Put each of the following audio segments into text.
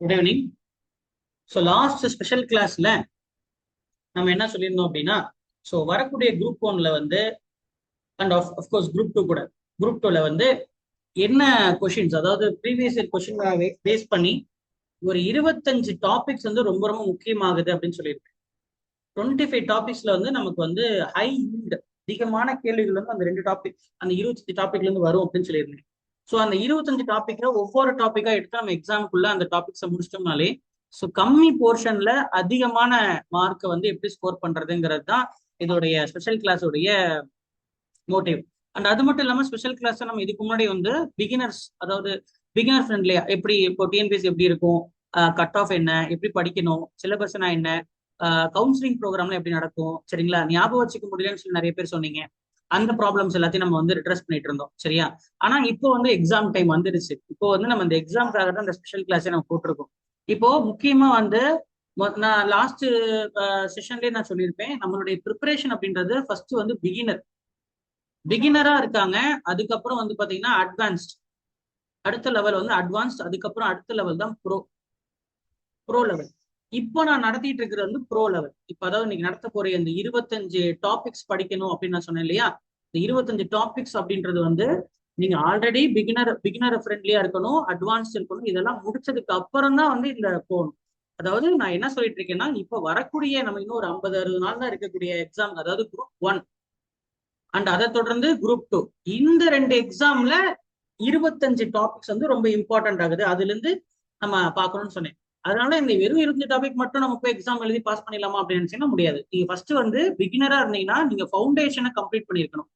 Good evening. So last special கிளாஸ்ல நம்ம என்ன சொல்லியிருந்தோம் அப்படின்னா, ஸோ வரக்கூடிய குரூப் ஒன்ல வந்து அண்ட் ஆஃப்கோர்ஸ் குரூப் டூ கூட, குரூப் டூல வந்து என்ன கொஷின்ஸ், அதாவது ப்ரீவியஸ் இயர் கொஷின் பேஸ் பண்ணி ஒரு 25 டாபிக்ஸ் வந்து ரொம்ப ரொம்ப முக்கியமாகுது அப்படின்னு சொல்லியிருக்கு. 25 டாபிக்ஸ்ல வந்து நமக்கு வந்து ஹை ஈல்டு, அதிகமான கேள்விகள் வந்து அந்த 2 டாபிக், அந்த 25 டாபிக்ல இருந்து வரும் அப்படின்னு சொல்லியிருந்தேன். ஸோ அந்த 25 டாபிக்ல ஒவ்வொரு டாபிக்கா எடுத்து நம்ம எக்ஸாமுக்குள்ள அந்த டாபிக்ஸை முடிச்சிட்டோம்னாலே, ஸோ கம்மி போர்ஷன்ல அதிகமான மார்க்கை வந்து எப்படி ஸ்கோர் பண்றதுங்கிறது தான் இதோடைய ஸ்பெஷல் கிளாஸோடைய மோட்டிவ். அண்ட் அது மட்டும் இல்லாம ஸ்பெஷல் கிளாஸ் நம்ம இதுக்கு முன்னாடி வந்து பிகினர்ஸ், அதாவது பிகினர் ஃப்ரெண்ட்லியா எப்படி இப்போ டிஎன்பிஎஸ்சி எப்படி இருக்கும், கட் ஆஃப் என்ன, எப்படி படிக்கணும், சிலபஸ்னா என்ன, கவுன்சிலிங் ப்ரோக்ராம்ல எப்படி நடக்கும், சரிங்களா, ஞாபகம் வச்சுக்க முடியலன்னு சொல்லி நிறைய பேர் சொன்னீங்க. அந்த ப்ராப்ளம்ஸ் எல்லாத்தையும் நம்ம வந்து ரிட்ரஸ் பண்ணிட்டு இருந்தோம், சரியா. ஆனா இப்போ வந்து எக்ஸாம் டைம் வந்துருச்சு. இப்போ வந்து நம்ம இந்த எக்ஸாம்க்காக தான் இந்த ஸ்பெஷல் கிளாஸே நம்ம போட்டிருக்கோம். இப்போ முக்கியமா வந்து நான் லாஸ்ட் செஷன்லேயே நான் சொல்லியிருப்பேன், நம்மளுடைய ப்ரிப்பரேஷன் அப்படின்றது ஃபர்ஸ்ட் வந்து பிகினரா இருக்காங்க. அதுக்கப்புறம் வந்து பாத்தீங்கன்னா அட்வான்ஸ்ட், அடுத்த லெவல் வந்து அட்வான்ஸ்ட், அதுக்கப்புறம் அடுத்த லெவல் தான் ப்ரோ லெவல். இப்போ நான் நடத்திட்டு இருக்கிறது வந்து ப்ரோ லெவல். இப்போ அதாவது இன்னைக்கு நடத்த போற இந்த 25 டாபிக்ஸ் படிக்கணும் அப்படின்னு நான் சொன்னேன் இல்லையா. இந்த 25 டாபிக்ஸ் அப்படின்றது வந்து நீங்க ஆல்ரெடி பிகினர் ஃப்ரெண்ட்லியா இருக்கணும், அட்வான்ஸ் இருக்கணும். இதெல்லாம் முடிச்சதுக்கு அப்புறம் தான் வந்து இந்த போகணும். அதாவது நான் என்ன சொல்லிட்டு இருக்கேன்னா, இப்போ வரக்கூடிய நம்ம இன்னும் ஒரு 50-60 நாள் தான் இருக்கக்கூடிய எக்ஸாம், அதாவது குரூப் ஒன் அண்ட் அதை தொடர்ந்து குரூப் டூ. இந்த 2 எக்ஸாம்ல 25 டாபிக்ஸ் வந்து ரொம்ப இம்பார்ட்டன்ட் ஆகுது. அதுல இருந்து நம்ம பார்க்கணும்னு சொன்னேன். அதனால இந்த வெறும் 25 டாபிக் மட்டும் நம்ம போய் எக்ஸாம் எழுதி பாஸ் பண்ணிடலாமா அப்படின்னு நினைச்சீங்கன்னா முடியாது. நீங்க ஃபர்ஸ்ட் வந்து பிகினரா இருந்தீங்கன்னா நீங்க ஃபவுண்டேஷனை கம்ப்ளீட் பண்ணிருக்கணும்.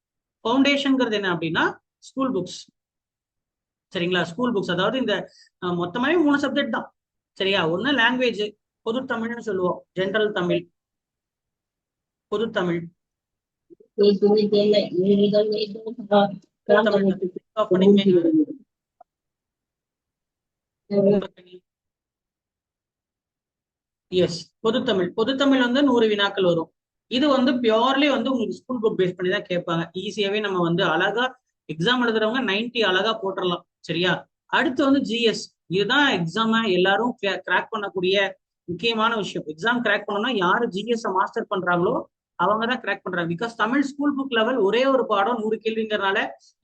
ஃபவுண்டேஷன்ங்கிறது என்ன அப்படின்னா ஸ்கூல் புக்ஸ், சரிங்களா. ஸ்கூல் புக்ஸ் அதாவது இந்த மொத்தமாவே 3 சப்ஜெக்ட் தான், சரியா. ஒன்னு லாங்குவேஜ், பொது தமிழ்னு சொல்லுவோம், ஜென்ரல் தமிழ், பொது தமிழ். எஸ், பொதுத்தமிழ். பொதுத்தமிழ் வந்து 100 வினாக்கள் வரும். இது வந்து பியோர்லி வந்து உங்களுக்கு ஸ்கூல் புக் பேஸ் பண்ணி தான் கேட்பாங்க. ஈஸியாவே நம்ம வந்து அழகா எக்ஸாம் எழுதுறவங்க 90 அழகா போட்டுடலாம், சரியா. அடுத்து வந்து ஜிஎஸ். இதுதான் எக்ஸாம எல்லாரும் கிராக் பண்ணக்கூடிய முக்கியமான விஷயம். எக்ஸாம் கிராக் பண்ணணும்னா யாரு ஜிஎஸ் மாஸ்டர் பண்றாங்களோ அவங்க தான் கிராக் பண்றாங்க. Because Tamil school book level ஒரே ஒரு பாடம் 100 கேள்விங்கிறனால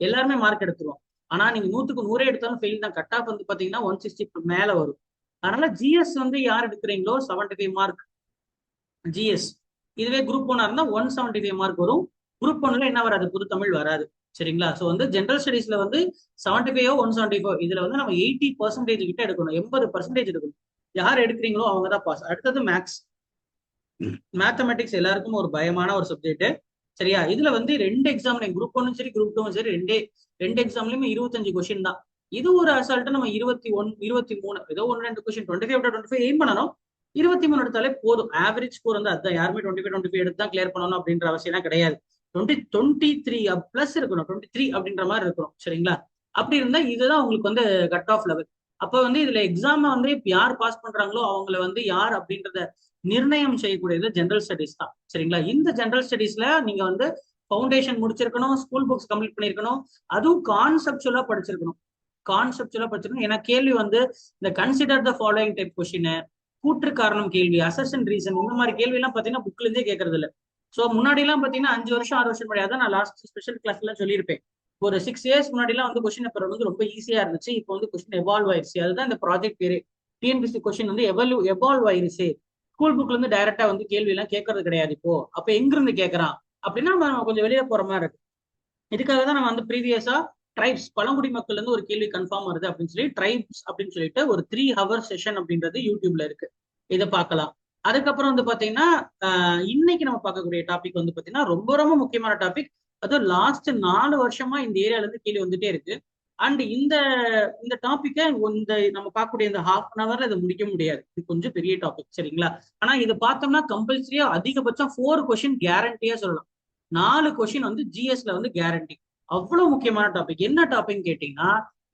எல்லாருமே மார்க் எடுத்துருவோம். ஆனா நீங்க 100க்கு 100 எடுத்தாலும் ஃபெயில் தான். கட் ஆஃப் வந்து பாத்தீங்கன்னா 160 மேல வரும். அதனால ஜிஎஸ் வந்து யார் எடுக்கிறீங்களோ 75 மார்க் ஜிஎஸ். இதுவே குரூப் ஒன்னா இருந்தா 175 மார்க் வரும். குரூப் ஒன்ல என்ன வராது, புது தமிழ் வராது, சரிங்களா. ஸோ வந்து ஜென்ரல் ஸ்டடீஸ்ல வந்து 75 175, இதுல வந்து நம்ம 80% கிட்ட எடுக்கணும், 80% எடுக்கணும். யார் எடுக்கிறீங்களோ அவங்க தான் பாஸ். அடுத்தது மேக்ஸ். மேத்தமெட்டிக்ஸ் எல்லாருக்கும் ஒரு பயமான ஒரு சப்ஜெக்ட், சரியா. இதுல வந்து 2 எக்ஸாம், குரூப் ஒன்னும் சரி குரூப் டூவும் சரி, ரெண்டு எக்ஸாம்லயுமே 25 கொஸ்டின் தான். இது ஒரு அசால்ட்டு நம்ம 21 23 ஏதோ 1-2 கொஸ்டின் 25 எய்ம் பண்ணணும். 23 எடுத்தாலே போதும். ஆவரேஜ் ஸ்கோர் வந்து அதுதான். யாருமே 25 எடுத்து தான் கிளியர் பண்ணணும் அப்படின்ற அவசியம் கிடையாது. 23 பிளஸ் இருக்கணும், 23 அப்படின்ற மாதிரி இருக்கணும், சரிங்களா. அப்படி இருந்தா இதுதான் உங்களுக்கு வந்து கட் ஆஃப் லெவல். அப்ப வந்து இதுல எக்ஸாம் வந்து யார் பாஸ் பண்றாங்களோ அவங்கள வந்து யார் அப்படின்றத நிர்ணயம் செய்யக்கூடியது ஜென்ரல் ஸ்டடிஸ் தான், சரிங்களா. இந்த ஜென்ரல் ஸ்டடிஸ்ல நீங்க வந்து ஃபவுண்டேஷன் முடிச்சிருக்கணும், ஸ்கூல் புக்ஸ் கம்ப்ளீட் பண்ணிருக்கணும், அதுவும் கான்செப்சுவலா படிச்சிருக்கணும். ஏன்னா கேள்வி வந்து இந்த consider the following type question, கூற்று காரணம் கேள்வி, அசர்ஷன் ரீசன், இந்த மாதிரி கேள்வி எல்லாம் பாத்தீங்கன்னா புக்ல இருந்தே கேட்கறது இல்ல. சோ முன்னாடி எல்லாம் பாத்தீங்கன்னா 5 வருஷம் 6 வருஷம் முன்னாடி, அதான் நான் லாஸ்ட் ஸ்பெஷல் கிளாஸ்ல சொல்லியிருப்பேன், ஒரு 6 இயர்ஸ் முன்னாடி எல்லாம் வந்து கொஸ்டின் பேப்பர் வந்து ரொம்ப ஈஸியா இருந்துச்சு. இப்போ வந்து கொஸ்டின் எவால்வ் ஆயிருச்சு. அதுதான் இந்த ப்ராஜெக்ட் பேரு. டிஎன்பிஎஸ்சி கொஸ்டின் வந்து எவால்வ் ஆயிருச்சு. ஸ்கூல் புக்ல இருந்து டைரக்டா வந்து கேள்வி எல்லாம் கேட்கறது கிடையாது. இப்போ அப்ப எங்க இருந்து கேட்கறான் அப்படின்னா நம்ம கொஞ்சம் வெளியே போற மாதிரி இருக்கு. இதுக்காக தான் நம்ம வந்து ப்ரீவியஸா ட்ரைப்ஸ், பழங்குடி மக்கள் இருந்து ஒரு கேள்வி கன்ஃபார்ம் வருது அப்படின்னு சொல்லி ட்ரைப்ஸ் அப்படின்னு சொல்லிட்டு ஒரு 3 ஹவர் செஷன் அப்படின்றது யூடியூப்ல இருக்கு. இதை பார்க்கலாம். அதுக்கப்புறம் வந்து பாத்தீங்கன்னா இன்னைக்கு நம்ம பார்க்கக்கூடிய டாபிக் வந்து பாத்தீங்கன்னா ரொம்ப ரொம்ப முக்கியமான டாபிக். அதுவும் லாஸ்ட் 4 வருஷமா இந்த ஏரியால இருந்து கேள்வி வந்துட்டே இருக்கு. அண்ட் இந்த இந்த டாபிக்கை இந்த நம்ம பார்க்கக்கூடிய இந்த ½ இதை முடிக்க முடியாது. இது கொஞ்சம் பெரிய டாபிக், சரிங்களா. ஆனா இது பார்த்தோம்னா கம்பல்சரியா அதிகபட்சம் 4 கொஸ்டின் கேரண்டியா சொல்லலாம். 4 கொஸ்டின் வந்து ஜிஎஸ்ல வந்து கேரண்டி. அவ்வளவு முக்கியமான டாபிக். என்ன டாபிக் கேட்டீங்கன்னா,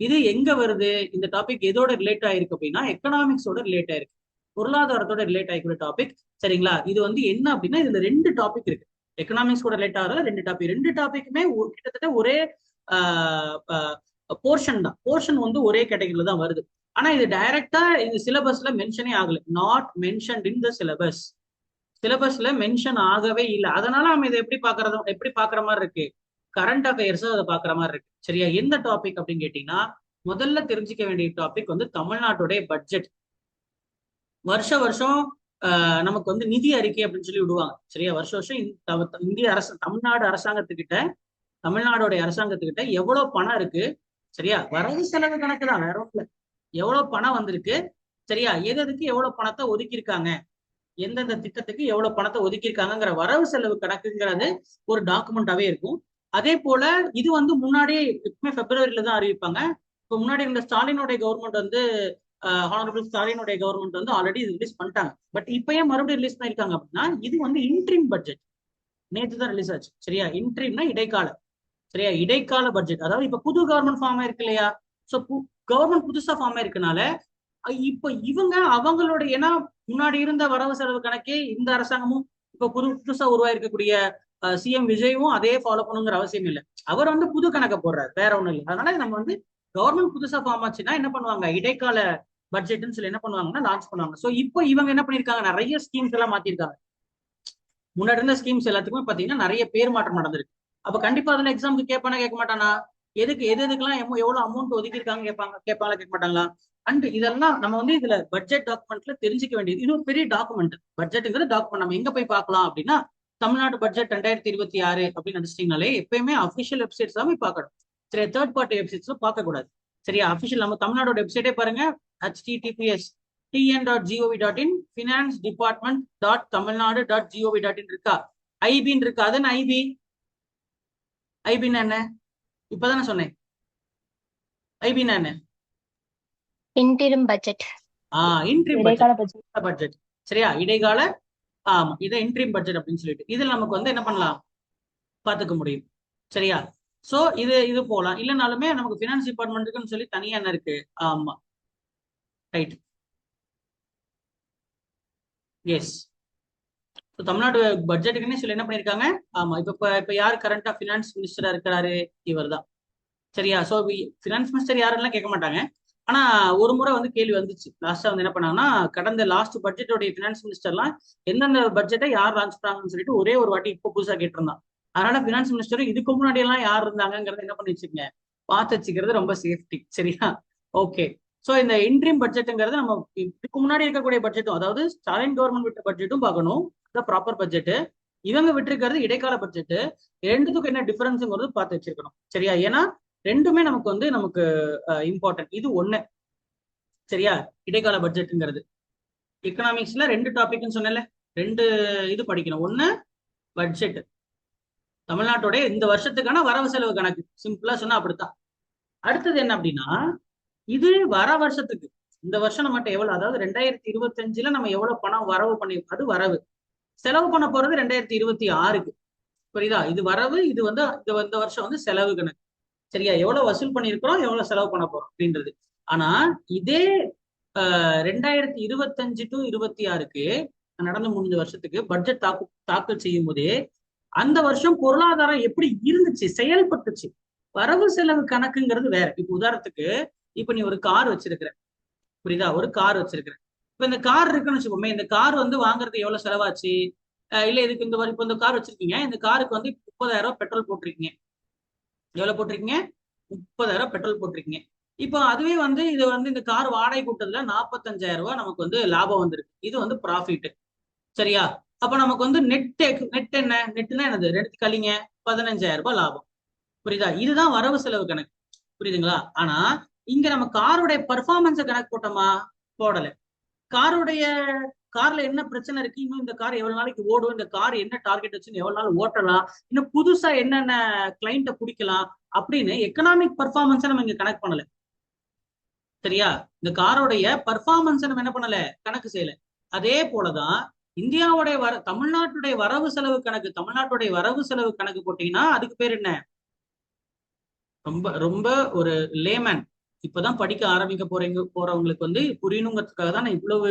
இது எங்க வருது, இந்த டாபிக் எதோட ரிலேட் ஆயிருக்கு அப்படின்னா எக்கனாமிக்ஸோட ரிலேட் ஆயிருக்கு, பொருளாதாரத்தோட ரிலேட் ஆகிக்கூடிய டாபிக், சரிங்களா. இது வந்து என்ன அப்படின்னா இதுல 2 டாபிக் இருக்கு. எக்கனாமிக்ஸ் கூட ரிலேட் ஆகிற 2 டாபிக், 2 டாபிக்குமே கிட்டத்தட்ட ஒரே போர்ஷன் தான். போர்ஷன் வந்து ஒரே கேட்டகரியில தான் வருது. ஆனா இது டைரக்டா இந்த சிலபஸ்ல மென்ஷனே ஆகல, not mentioned in the syllabus. சிலபஸ்ல மென்ஷன் ஆகவே இல்லை. அதனால நம்ம இதை எப்படி பாக்குற மாதிரி இருக்கு, கரண்ட் அஃபேர்ஸ் அதை பாக்குற மாதிரி இருக்கு. சரியா? எந்த டாபிக் அப்படின்னு கேட்டீங்கன்னா, முதல்ல தெரிஞ்சுக்க வேண்டிய டாபிக் வந்து தமிழ்நாட்டுடைய பட்ஜெட். வருஷ வருஷம் நமக்கு வந்து நிதி அறிக்கை அப்படின்னு சொல்லி விடுவாங்க. சரியா? வருஷ வருஷம் இந்திய அரசு தமிழ்நாடுடைய அரசாங்கத்துக்கிட்ட எவ்வளவு பணம் இருக்கு, சரியா, வரவு செலவு கணக்கு தான், வேற ஒன்றும் இல்லை. எவ்வளவு பணம் வந்திருக்கு, சரியா, எதுக்கு எவ்வளவு பணத்தை ஒதுக்கியிருக்காங்க, எந்தெந்த திட்டத்துக்கு எவ்வளவு பணத்தை ஒதுக்கியிருக்காங்கிற வரவு செலவு கணக்குங்கிறது ஒரு டாக்குமெண்டாவே இருக்கும். அதே போல இது வந்து முன்னாடியே எப்பவுமே பிப்ரவரியில தான் அறிவிப்பாங்க. இப்போ முன்னாடி இந்த ஸ்டாலினுடைய கவர்மெண்ட் வந்து ஹானரபிள் ஸ்டாலினுடைய கவர்மெண்ட் வந்து ஆல்ரெடி ரிலீஸ் பண்ணிட்டாங்க. பட் இப்போ ஏன் மறுபடியும் ரிலீஸ் பண்ணிருக்காங்க அப்படின்னா, இது வந்து இன்ட்ரீம் பட்ஜெட், நேற்று தான் ரிலீஸ் ஆச்சு. சரியா? இன்ட்ரீம்னா இடைக்கால. சரியா? இடைக்கால பட்ஜெட், அதாவது இப்ப புது கவர்மெண்ட் ஃபார்ம் ஆயிருக்கு இல்லையா? சோ கவர்மெண்ட் புதுசா ஃபார்ம் ஆயிருக்கனால இப்ப இவங்க அவங்களோட, ஏன்னா முன்னாடி இருந்த வரவு செலவு கணக்கே இந்த அரசாங்கமும் இப்ப புதுசா உருவாயிருக்கக்கூடிய சிஎம் விஜயும் அதே ஃபாலோ பண்ணுங்கிற அவசியம் இல்லை. அவர் வந்து புது கணக்கை போடுறாரு, வேற ஒண்ணும் இல்லை. அதனால நம்ம வந்து கவர்மெண்ட் புதுசா ஃபார்ம் ஆச்சுன்னா என்ன பண்ணுவாங்க, இடைக்கால பட்ஜெட்னு சொல்லி என்ன பண்ணுவாங்கன்னா லான்ச் பண்ணுவாங்க. சோ இப்போ இவங்க என்ன பண்ணிருக்காங்க, நிறைய ஸ்கீம்ஸ் எல்லாம் மாத்திருக்காங்க. முன்னாடி இருந்த ஸ்கீம்ஸ் எல்லாத்துக்குமே பாத்தீங்கன்னா நிறைய பேர் மாற்றம் நடந்திருக்கு. அப்ப கண்டிப்பா அதுல எக்ஸாமுக்கு கேட்பானா கேட்க மாட்டானா, எதுக்கெல்லாம் எவ்வளவு அமௌண்ட் ஒதுக்கியிருக்காங்க கேட்பாங்களா கேட்க மாட்டாங்களா? அண்ட் இதெல்லாம் நம்ம வந்து இதுல பட்ஜெட் டாக்குமெண்ட்ல தெரிஞ்சுக்க வேண்டியது. இது ஒரு பெரிய டாக்குமெண்ட். பட்ஜெட்டுங்கிறது டாக்குமெண்ட். நம்ம எங்க போய் பார்க்கலாம் அப்படின்னா, தமிழ்நாடு பட்ஜெட் 2026 அப்படின்னு நினைச்சிட்டீங்கனாலே எப்பயுமே அபிஷியல் வெப்சைட்ஸ் தான் போய் பார்க்கணும். சரி, தேர்ட் பார்ட்டி வெப்சைட்ஸ்ல பார்க்க கூடாது. சரியா? அபிஷியல் நம்ம தமிழ்நாடு வெப்சைட்டே பாருங்க, https tn.gov.in finance department.tamilnadu.gov.in இருக்கா? ஐபின்னு இருக்கா? அது ஐபி, ஐபின்னு என்ன இப்பதானே சொன்னேன். ஐபின்னு என்ன? Interim budget. Interim budget. சரியா? இடைக்கால. ஆமா, இதை இன்ட்ரீம் பட்ஜெட் அப்படின்னு சொல்லிட்டு இதுல நமக்கு வந்து என்ன பண்ணலாம், பாத்துக்க முடியும். சரியா? சோ இது போலாம். இல்லைனாலுமே நமக்கு பினான்ஸ் டிபார்ட்மெண்ட்டுக்குன்னு சொல்லி தனியா என்ன இருக்கு. ஆமா, ரைட். எஸ், தமிழ்நாடு பட்ஜெட்டுக்குன்னு சொல்லி என்ன பண்ணிருக்காங்க. ஆமா, இப்ப யார் கரண்டா பினான்ஸ் மினிஸ்டரா இருக்கிறாரு, இவர் தான். சரியா? சோ பினான்ஸ் மினிஸ்டர் யாருன்னு கேட்க மாட்டாங்க. ஆனா ஒரு முறை வந்து கேள்வி வந்துச்சு. லாஸ்டா வந்து என்ன பண்ணாங்கன்னா, கடந்த லாஸ்ட் பட்ஜெட்டோடைய பினான்ஸ் மினிஸ்டர்லாம் எந்தெந்த பட்ஜெட்டை யார் லான்ச் பண்ணாங்கன்னு சொல்லிட்டு ஒரே ஒரு வாட்டி இப்போ புதுசா கேட்டிருந்தான். அதனால பினான்ஸ் மினிஸ்டரும் இதுக்கு முன்னாடி எல்லாம் யார் இருந்தாங்கிறத என்ன பண்ணி வச்சுக்கங்க, பார்த்து வச்சுக்கிறது ரொம்ப சேஃப்டி. சரியா? ஓகே. சோ இந்த இன்ட்ரீம் பட்ஜெட்டுங்கிறது நம்ம இதுக்கு முன்னாடி இருக்கக்கூடிய பட்ஜெட்டும், அதாவது ஸ்டாலின் கவர்மெண்ட் விட்ட பட்ஜெட்டும் பார்க்கணும், ப்ராப்பர் பட்ஜெட். இவங்க விட்டுருக்கிறது இடைக்கால பட்ஜெட். ரெண்டுத்துக்கும் என்ன டிஃபரன்ஸுங்கிறது பார்த்து வச்சிருக்கணும். சரியா? ஏன்னா ரெண்டுமே நமக்கு இம்பார்ட்டன்ட். இது ஒண்ணு. சரியா? இடைக்கால பட்ஜெட்டுங்கிறது எக்கனாமிக்ஸ்ல 2 டாபிக்னு சொன்னல, 2 இது படிக்கணும். ஒண்ணு பட்ஜெட், தமிழ்நாட்டுடைய இந்த வருஷத்துக்கான வரவு செலவு கணக்கு, சிம்பிளா சொன்னா அப்படித்தான். அடுத்தது என்ன அப்படின்னா, இது வர வருஷத்துக்கு, இந்த வருஷம் நம்மகிட்ட எவ்வளவு, அதாவது 2025ல நம்ம எவ்வளவு பணம் வரவு பண்ணிருக்கோம், அது வரவு. செலவு பண்ண போறது 2026க்கு. புரியுதா? இது வரவு, இது வந்து இந்த வருஷம் வந்து செலவு கணக்கு. சரியா? எவ்வளவு வசூல் பண்ணிருக்கிறோம், எவ்வளவு செலவு பண்ண போறோம் அப்படின்றது. ஆனா இதே 2025 டு 26க்கு நடந்து முடிஞ்ச வருஷத்துக்கு பட்ஜெட் தாக்கல் செய்யும் போதே அந்த வருஷம் பொருளாதாரம் எப்படி இருந்துச்சு, செயல்பட்டுச்சு. வரவு செலவு கணக்குங்கிறது வேற. இப்ப உதாரணத்துக்கு, இப்ப நீ ஒரு கார் வச்சிருக்கிற, புரியுதா? ஒரு கார் வச்சிருக்கிற. இப்ப இந்த கார் இருக்குன்னு வச்சுக்கோமே, இந்த கார் வந்து வாங்குறது எவ்வளவு செலவாச்சு, இல்ல இதுக்கு இப்ப இந்த கார் வச்சிருக்கீங்க, இந்த காருக்கு வந்து 30,000 பெட்ரோல் போட்டிருக்கீங்க. எவ்வளவு போட்டிருக்கீங்க? 30,000 பெட்ரோல் போட்டிருக்கீங்க. இப்போ அதுவே வந்து இது வந்து இந்த கார் வாடகை கூட்டத்துல 45,000 ரூபாய் நமக்கு வந்து லாபம் வந்திருக்கு. இது வந்து ப்ராஃபிட். சரியா? அப்ப நமக்கு வந்து நெட் என்ன, நெட்னா என்னது, ரெண்டு கழிங்க 15,000 ரூபாய் லாபம். புரியுதா? இதுதான் வரவு செலவு கணக்கு. புரியுதுங்களா? ஆனா இங்க நம்ம காருடைய பர்ஃபார்மன்ஸை கணக்கு போட்டோமா? போடல. கார்ல என்ன பிரச்சனை இருக்கு, இன்னும் இந்த கார் எவ்வளவு நாளைக்கு ஓடும், இந்த கார் என்ன டார்கெட் வச்சு எவ்வளவு நாள் ஓட்டலாம், இன்னும் புதுசா என்னென்ன கிளைண்ட்டை பிடிக்கலாம் அப்படின்னு எக்கனாமிக் பர்ஃபார்மன்ஸை நம்ம இங்க கணக்கு பண்ணல. சரியா? இந்த காரோடைய பர்ஃபார்மன்ஸை நம்ம என்ன பண்ணல, கணக்கு செய்யல. அதே போலதான் இந்தியாவுடைய தமிழ்நாட்டுடைய வரவு செலவு கணக்கு போட்டீங்கன்னா அதுக்கு பேர் என்ன, ரொம்ப ரொம்ப ஒரு லேமேன், இப்பதான் படிக்க ஆரம்பிக்க போறவங்களுக்கு வந்து புரியணுங்கிறதுக்காக தான் நான் இவ்வளவு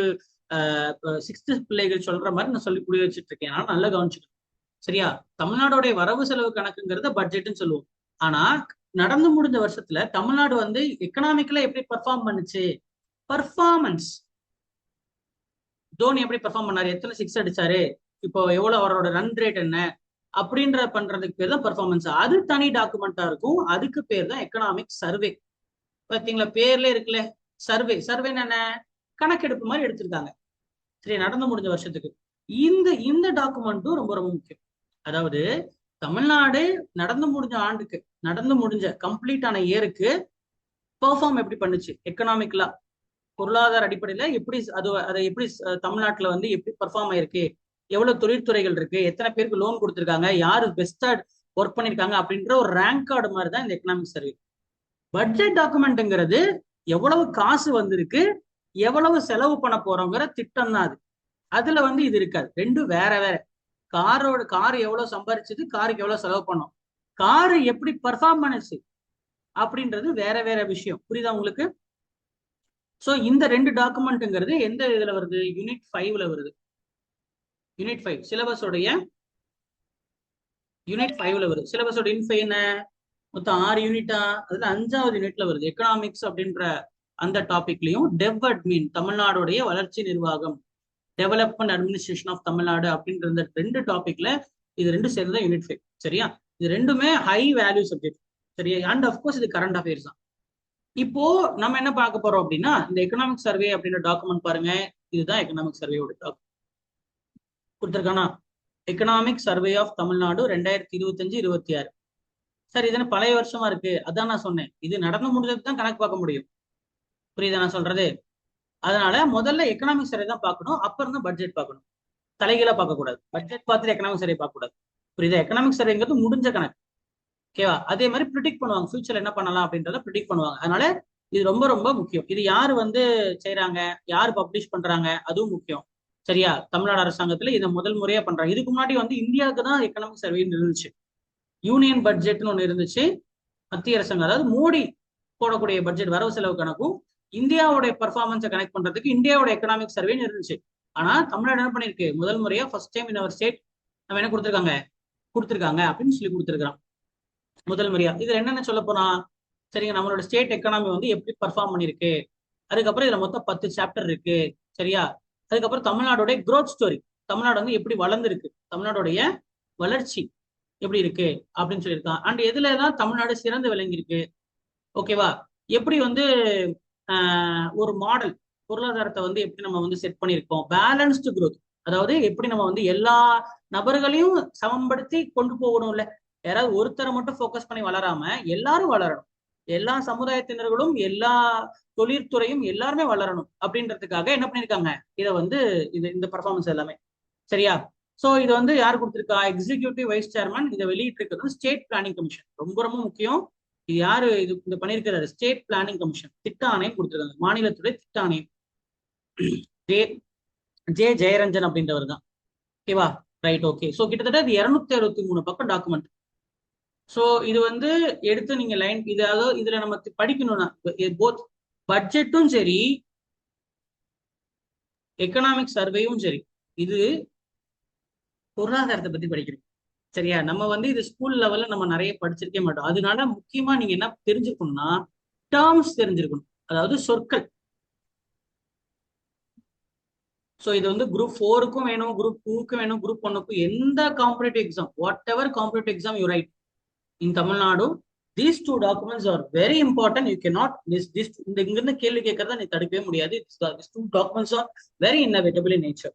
6th பிள்ளைகள் சொல்ற மாதிரி நான் சொல்லி புரிய வச்சுட்டு இருக்கேன். ஆனா நல்லா கவனிச்சுக்கணும். சரியா? தமிழ்நாடுடைய வரவு செலவு கணக்குங்கிறத பட்ஜெட்னு சொல்லுவோம். ஆனா நடந்து முடிஞ்ச வருஷத்துல தமிழ்நாடு வந்து எக்கனாமிக்ல எப்படி பெர்ஃபார்ம் பண்ணுச்சு, பர்ஃபார்மன்ஸ். தோனி எப்படி பெர்ஃபார்ம் பண்ணாரு, எத்தனை சிக்ஸ் அடிச்சாரு, இப்போ எவ்வளவு அவரோட ரன் ரேட் என்ன அப்படின்ற பண்றதுக்கு பேர் தான் பெர்ஃபார்மன்ஸ். அது தனி டாக்குமெண்டா இருக்கும். அதுக்கு பேர் தான் எக்கனாமிக் சர்வே. பாத்தீங்களா, பேர்ல இருக்குல்ல சர்வே. சர்வே என்ன, கணக்கெடுப்பு மாதிரி எடுத்திருக்காங்க. சரி, நடந்து முடிஞ்ச வருஷத்துக்கு. இந்த இந்த டாக்குமெண்ட்டும் ரொம்ப ரொம்ப முக்கியம். அதாவது தமிழ்நாடு நடந்து முடிஞ்ச ஆண்டுக்கு, நடந்து முடிஞ்ச கம்ப்ளீட் ஆன இயருக்கு பெர்ஃபார்ம் எப்படி பண்ணுச்சு எக்கனாமிக்கலா, பொருளாதார அடிப்படையில எப்படி அதை எப்படி தமிழ்நாட்டுல வந்து எப்படி பெர்ஃபார்ம் ஆயிருக்கு, எவ்வளவு தொழிற்துறைகள் இருக்கு, எத்தனை பேருக்கு லோன் கொடுத்துருக்காங்க, யாரு பெஸ்டா ஒர்க் பண்ணிருக்காங்க அப்படின்ற ஒரு ரேங்க் கார்டு மாதிரி தான் இந்த எக்கனாமிக் சர்வே. பட்ஜெட் டாக்குமெண்ட்ங்கிறது எவ்வளவு காசு வந்திருக்கு, எவ்வளவு செலவு பண்ண போறோங்கிற திட்டம் தான் அது. அதுல வந்து இது இருக்காது, ரெண்டும் வேற வேற. கார் எவ்வளவு சம்பாரிச்சது, காருக்கு எவ்வளவு செலவு பண்ணோம், காரு எப்படி பர்ஃபார்ம் பண்ணுச்சு அப்படின்றது வேற வேற விஷயம். புரியுதா உங்களுக்கு? சோ இந்த ரெண்டு டாக்குமெண்ட்ங்கிறது எந்த இதுல வருது, யூனிட் 5ல வருது. யூனிட் 5 சிலபஸோடைய யூனிட் 5ல வருது. சிலபஸோட யூனிட் 5 என்ன, மொத்தம் 6 யூனிட்டா, அதுல 5வது யூனிட்ல வருது. எக்கனாமிக்ஸ் அப்படின்ற அந்த டாபிக்லயும் டெவ் அட்மின், தமிழ்நாடுடைய வளர்ச்சி நிர்வாகம், டெவலப்மெண்ட் அட்மினிஸ்ட்ரேஷன் ஆஃப் தமிழ்நாடு அப்படின்ற இந்த ரெண்டு டாபிக்ல இது ரெண்டு சேர்ந்த யூனிட் 5. சரியா, இது ரெண்டுமே ஹை வேல்யூ சப்ஜெக்ட். சரியா, அண்ட் அஃப்கோர்ஸ் இது கரண்ட் அஃபேர்ஸ் தான். இப்போ நம்ம என்ன பார்க்க போறோம் அப்படின்னா, இந்த எக்கனாமிக் சர்வே அப்படின்ற டாக்குமெண்ட் பாருங்க. இதுதான் எக்கனாமிக் சர்வேயோட டாக்குமெண்ட் கொடுத்துருக்கானா, economic survey of Tamil Nadu 2025-26. Sir இது பழைய வருஷமா இருக்கு, அதான் நான் சொன்னேன், இது நடந்து முடிஞ்சதுக்கு தான் கணக்கு பார்க்க முடியும். புரியுதா நான் சொல்றது? அதனால முதல்ல எக்கனாமிக் சர்வே தான் பார்க்கணும், அப்புறம் தான் பட்ஜெட் பார்க்கணும். தலைகீழா பார்க்க கூடாது, பட்ஜெட் பார்த்துட்டு எக்கனாமிக் சர்வே பார்க்க கூடாது. புரியுதா? எக்கனாமிக் சர்வேங்கிறது முடிஞ்ச கணக்கு. ஓகேவா? அதே மாதிரி ப்ரிடிக்ட் பண்ணுவாங்க, ஃபியூச்சர்ல என்ன பண்ணலாம் அப்படின்றத ப்ரிடிக்ட் பண்ணுவாங்க. அதனால இது ரொம்ப ரொம்ப முக்கியம். இது யாரு வந்து செய்யறாங்க, யாரு பப்ளிஷ் பண்றாங்க, அதுவும் முக்கியம். சரியா, தமிழ்நாடு அரசாங்கத்துல இதை முதல் முறையா பண்றாங்க. இதுக்கு முன்னாடி வந்து இந்தியாவுக்கு தான் எக்கனாமிக் சர்வே இருந்துச்சு. யூனியன் பட்ஜெட்னு ஒண்ணு இருந்துச்சு, மத்திய அரசாங்கம், அதாவது மோடி போடக்கூடிய பட்ஜெட் வரவு செலவு கணக்கும் இந்தியாவுடைய பர்ஃபார்மன்ஸை கனெக்ட் பண்றதுக்கு இந்தியாவோட எக்கனாமிக் சர்வேன்னு இருந்துச்சு. ஆனா தமிழ்நாடு என்ன பண்ணிருக்கு, முதல் முறையா first time in our state நம்ம என்ன கொடுத்துருக்காங்க அப்படின்னு சொல்லி கொடுத்துருக்கான் முதல் முறையா. இதுல என்னென்ன சொல்ல போனா, சரிங்க, நம்மளோட ஸ்டேட் எக்கனாமி வந்து எப்படி பர்ஃபார்ம் பண்ணிருக்கு, அதுக்கப்புறம் இதுல மொத்தம் 10 சாப்டர் இருக்கு. சரியா, அதுக்கப்புறம் தமிழ்நாடுடைய growth ஸ்டோரி, தமிழ்நாடு வந்து எப்படி வளர்ந்துருக்கு, தமிழ்நாடுடைய வளர்ச்சி எப்படி இருக்கு அப்படின்னு சொல்லியிருக்கான். அண்ட் எதுல எல்லாம் தமிழ்நாடு சிறந்து விளங்கி இருக்கு, ஓகேவா, எப்படி வந்து ஒரு மாடல் பொருளாதாரத்தை வந்து எப்படி நம்ம வந்து செட் பண்ணியிருக்கோம், பேலன்ஸ்டு growth, அதாவது எப்படி நம்ம வந்து எல்லா நபர்களையும் சமப்படுத்தி கொண்டு போகணும்ல, யாராவது ஒருத்தரை மட்டும் ஃபோக்கஸ் பண்ணி வளராம எல்லாரும் வளரணும், எல்லா சமுதாயத்தினர்களும் எல்லா தொழிற்துறையும் எல்லாருமே வளரணும் அப்படின்றதுக்காக என்ன பண்ணிருக்காங்க, இதை வந்து இந்த பர்ஃபார்மன்ஸ் எல்லாமே. சரியா, சோ இது வந்து யார் கொடுத்திருக்கா, எக்ஸிகியூட்டிவ் வைஸ் சேர்மன். இதை வெளியிட்டு இருக்கிறது ஸ்டேட் பிளானிங் கமிஷன். ரொம்ப ரொம்ப முக்கியம், இது யாரு இந்த பண்ணிருக்கிறாரு, ஸ்டேட் பிளானிங் கமிஷன். திட்ட ஆணையம் கொடுத்திருக்காங்க, மாநிலத்துடைய திட்ட ஆணையம். ஜே ஜெயரஞ்சன் அப்படின்றவர் தான். ஓகேவா, ரைட், ஓகே. ஸோ கிட்டத்தட்ட இது 263 பக்கம் டாக்குமெண்ட். ஸோ இது வந்து எடுத்து நீங்க லைன் இதாவது இதுல நம்ம படிக்கணும்னா போத் பட்ஜெட்டும் சரி எக்கனாமிக் சர்வேயும் சரி, இது பொருளாதாரத்தை பத்தி படிக்கணும். சரியா, நம்ம வந்து இது ஸ்கூல் லெவல்ல நம்ம நிறைய படிச்சிருக்கே மாட்டோம். அதனால முக்கியமா நீங்க என்ன தெரிஞ்சுக்கணும்னா டேர்ம்ஸ் தெரிஞ்சிருக்கணும், அதாவது சொற்கள். ஸோ இது வந்து குரூப் 4க்கும் வேணும், குரூப் 2க்கும் வேணும், குரூப் 1க்கும், எந்த competitive exam, what ever competitive exam you right in Tamil Nadu, these two documents are very important. You cannot this இந்த இங்கிருந்து கேள்வி கேட்கறத நீ தடுக்கவே முடியாது. These two documents are very inevitable in nature.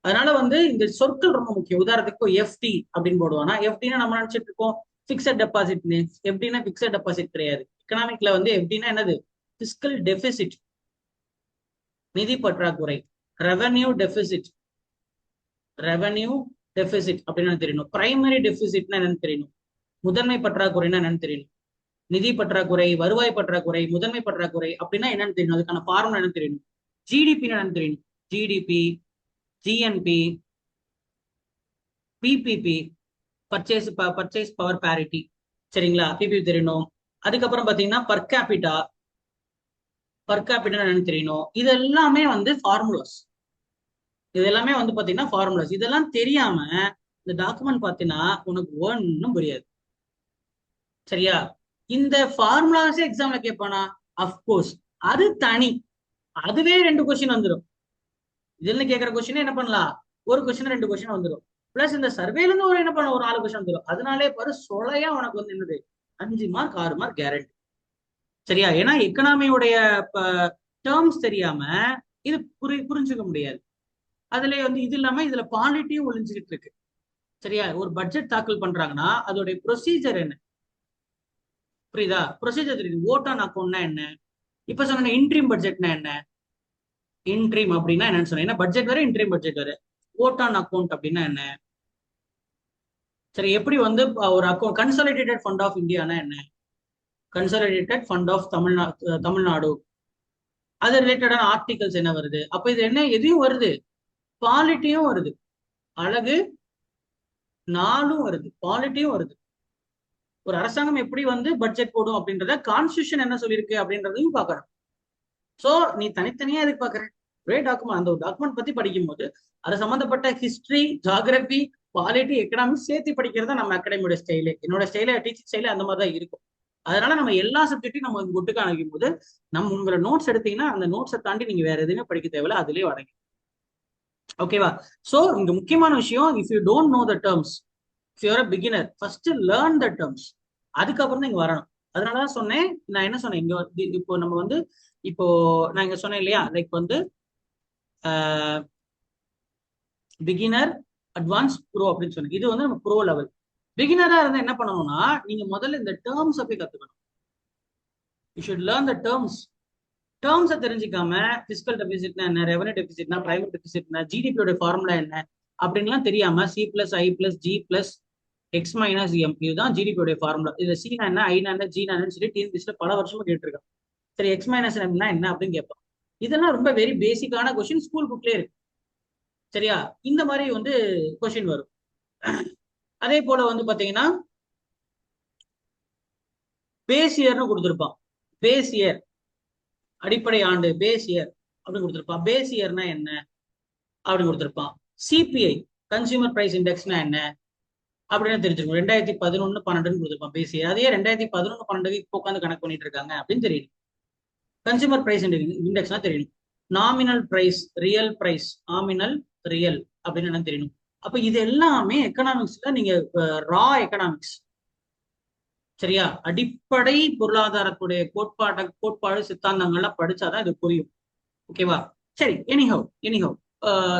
அதனால வந்து இந்த சொற்கள் ரொம்ப முக்கியம். உதாரணத்துக்கு எஃப்டி அப்படின்னு போடுவானா, எஃப்டினா நம்ம நினைச்சிட்டு இருக்கோம் பிக்சட் டெபாசிட். எஃப்டினா பிக்சட் டெபாசிட் கிடையாது. எக்கனாமிக்ல வந்து எஃப்டினா என்னது, பிஸ்கல் டெபிசிட், நிதி பற்றாக்குறை, ரெவென்யூ டெபிசிட் அப்படின்னு தெரியணும். பிரைமரி டெபிசிட்னா என்னன்னு தெரியணும், முதன்மை பற்றாக்குறைன்னா என்னன்னு தெரியணும், நிதி பற்றாக்குறை, வருவாய் பற்றாக்குறை, முதன்மை பற்றாக்குறை அப்படின்னா என்னன்னு தெரியணும், அதுக்கான ஃபார்முலா என்னன்னு தெரியணும். ஜிடிபி என்னன்னு தெரியணும், GDP, GNB, PPP, purchase power parity. சரிங்களா, பிபிபி தெரியணும். அதுக்கப்புறம் பாத்தீங்கன்னா பர் கேபிட்டா என்னன்னு தெரியணும். இது எல்லாமே வந்து ஃபார்முலாஸ். இது எல்லாமே வந்து பாத்தீங்கன்னா ஃபார்முலாஸ். இதெல்லாம் தெரியாம இந்த டாக்குமெண்ட் பாத்தீங்கன்னா உனக்கு ஒன்னும் புரியாது. சரியா, இந்த ஃபார்முலாஸே எக்ஸாம்ல கேட்பானா, அஃப்கோர்ஸ் அது தனி, அதுவே 2 கொஸ்டின் வந்துடும். இதுல கேட்கிற கொஸ்டின் என்ன பண்ணலாம், ஒரு கொஸ்டின் 2 கொஸ்டின் வந்துடும். பிளஸ் இந்த சர்வேல இருந்து ஒரு என்ன பண்ண ஒரு 4 கொஸ்டின் வந்துடும். அதனாலே பாரு சொலையா உனக்கு வந்து என்னது 5 மார்க் 6 மார்க் கேரண்டி. சரியா? ஏன்னா எக்கனாமியோடைய டேர்ம்ஸ் தெரியாம இது புரிஞ்சுக்க முடியாது. அதுல வந்து இது இல்லாம இதுல பாலிட்டியும் ஒளிஞ்சுக்கிட்டு இருக்கு. சரியா? ஒரு பட்ஜெட் தாக்கல் பண்றாங்கன்னா அதோடைய ப்ரொசீஜர் என்ன, புரியுதா? ப்ரொசீஜர் தெரியுது. ஓட் ஆன் அக்கௌண்ட்னா என்ன, இப்ப சொன்ன இன்ட்ரீம் பட்ஜெட்னா என்ன, இன்ட்ரீம் அப்படின்னா என்னன்னு சொன்னேன். ஏன்னா பட்ஜெட் வேற இன்ட்ரீம் பட்ஜெட் வேற. ஓட் ஆன் அக்கௌண்ட் அப்படின்னா என்ன, சரி எப்படி வந்து ஒரு அக்கௌண்ட் கன்சாலிடேட்டட் ஃபண்ட் ஆஃப் இந்தியானா என்ன, கன்சாலிடேட்டட் ஃபண்ட் ஆஃப் தமிழ்நாடு, அது ரிலேட்டடான ஆர்டிகல்ஸ் என்ன வருது. அப்ப இது என்ன எதையும் வருது, பாலிட்டியும் வருது, அழகு 4ம் வருது, பாலிட்டியும் வருது. ஒரு அரசாங்கம் எப்படி வந்து பட்ஜெட் போடும் அப்படின்றத கான்ஸ்டியூஷன் என்ன சொல்லியிருக்கு அப்படின்றதையும் பார்க்கணும். சோ நீ தனித்தனியா எதுக்கு பாக்குற, ஒரே டாக்குமெண்ட், அந்த ஒரு டாக்குமெண்ட் பத்தி படிக்கும் போது அது சம்பந்தப்பட்ட ஹிஸ்டரி, ஜியாகிரபி, பாலிட்டி, எக்கனாமிக்ஸ் சேர்த்து படிக்கிறதா நம்ம அகாடமியோட ஸ்டைலு. என்னோட ஸ்டைல டீச்சிங் ஸ்டைல அந்த மாதிரி தான் இருக்கும். அதனால நம்ம எல்லா சப்ஜெக்டையும் நம்ம ஒட்டுக்கா அணுகும் போது நம்ம உங்களை நோட்ஸ் எடுத்தீங்கன்னா அந்த நோட்ஸை தாண்டி நீங்க வேற எதுவுமே படிக்க தேவையில்ல, அதுலயே அடங்கி. ஓகேவா? சோ இங்க முக்கியமான விஷயம், if you don't know the terms, if you're a beginner, first learn the terms, அதுக்கப்புறம் தான் இங்க வரணும். அதனாலதான் சொன்னேன், நான் என்ன சொன்னேன் இங்க இப்போ நம்ம வந்து இப்போ நான் இங்க சொன்னேன் இல்லையா, லைக் வந்து பிகினர், அட்வான்ஸ், ப்ரோ அப்படின்னு சொன்னேன். இது வந்து நம்ம ப்ரோ லெவல். பிகினரா இருந்தா என்ன பண்ணணும்னா நீங்க முதல்ல இந்த டேர்ம்ஸ் போய் கத்துக்கணும். You should learn the terms. டேர்ம்ஸை தெரிஞ்சுக்காம பிசிக்கல் டெபிசிட்னா என்ன, ரெவன்யூ டெபிசிட்னா, பிரைவேட் டெபிசிட்னா, ஜிடிபியோட ஃபார்முலா என்ன அப்படின்லாம் தெரியாம C plus I plus G plus X minus M, இதுதான் ஜிடிபியோட ஃபார்முலா. இதுல சி என்ன, ஐ என்ன, ஜி என்னன்னு சொல்லி டிஎன்பிஎஸ்ல பல வருஷமா கேட்டிருக்கான். சரி, எக்ஸ் மைனஸ் எம்னா என்ன அப்படின்னு கேட்பான். இதெல்லாம் ரொம்ப வெரி பேசிக்கான கொஸ்டின், ஸ்கூல் புக்லேயே இருக்கு. சரியா? இந்த மாதிரி வந்து கொஸ்டின் வரும். அதே போல வந்து பாத்தீங்கன்னா பேஸ் இயர்னு கொடுத்துருப்பான். பேஸ் இயர், அடிப்படை ஆண்டு, பேஸ் இயர் அப்படின்னு கொடுத்துருப்பான். பேஸ் இயர்னா என்ன அப்படின்னு கொடுத்துருப்பான். சிபிஐ, கன்சியூமர் பிரைஸ் இண்டெக்ஸ்னா என்ன அப்படின்னு தெரிஞ்சிருக்கும். 2011-12 கொடுத்துருப்பான் பேஸ் இயர். அதே 2011-12 இப்போ உட்காந்து கணக்கு பண்ணிட்டு இருக்காங்க அப்படின்னு தெரியும். கன்சியூமர் பிரைஸ் இண்டெக்ஸ்னா தெரியணும். Nominal price, real price, nominal, real அப்படின்னு என்ன தெரியணும். அப்ப இது எல்லாமே எக்கனாமிக்ஸ்ல நீங்க ரா எக்கனாமிக்ஸ், சரியா, அடிப்படை பொருளாதாரத்துடைய கோட்பாடு சித்தாந்தங்கள்லாம் படிச்சாதான் இது புரியும். ஓகேவா? சரி, anyhow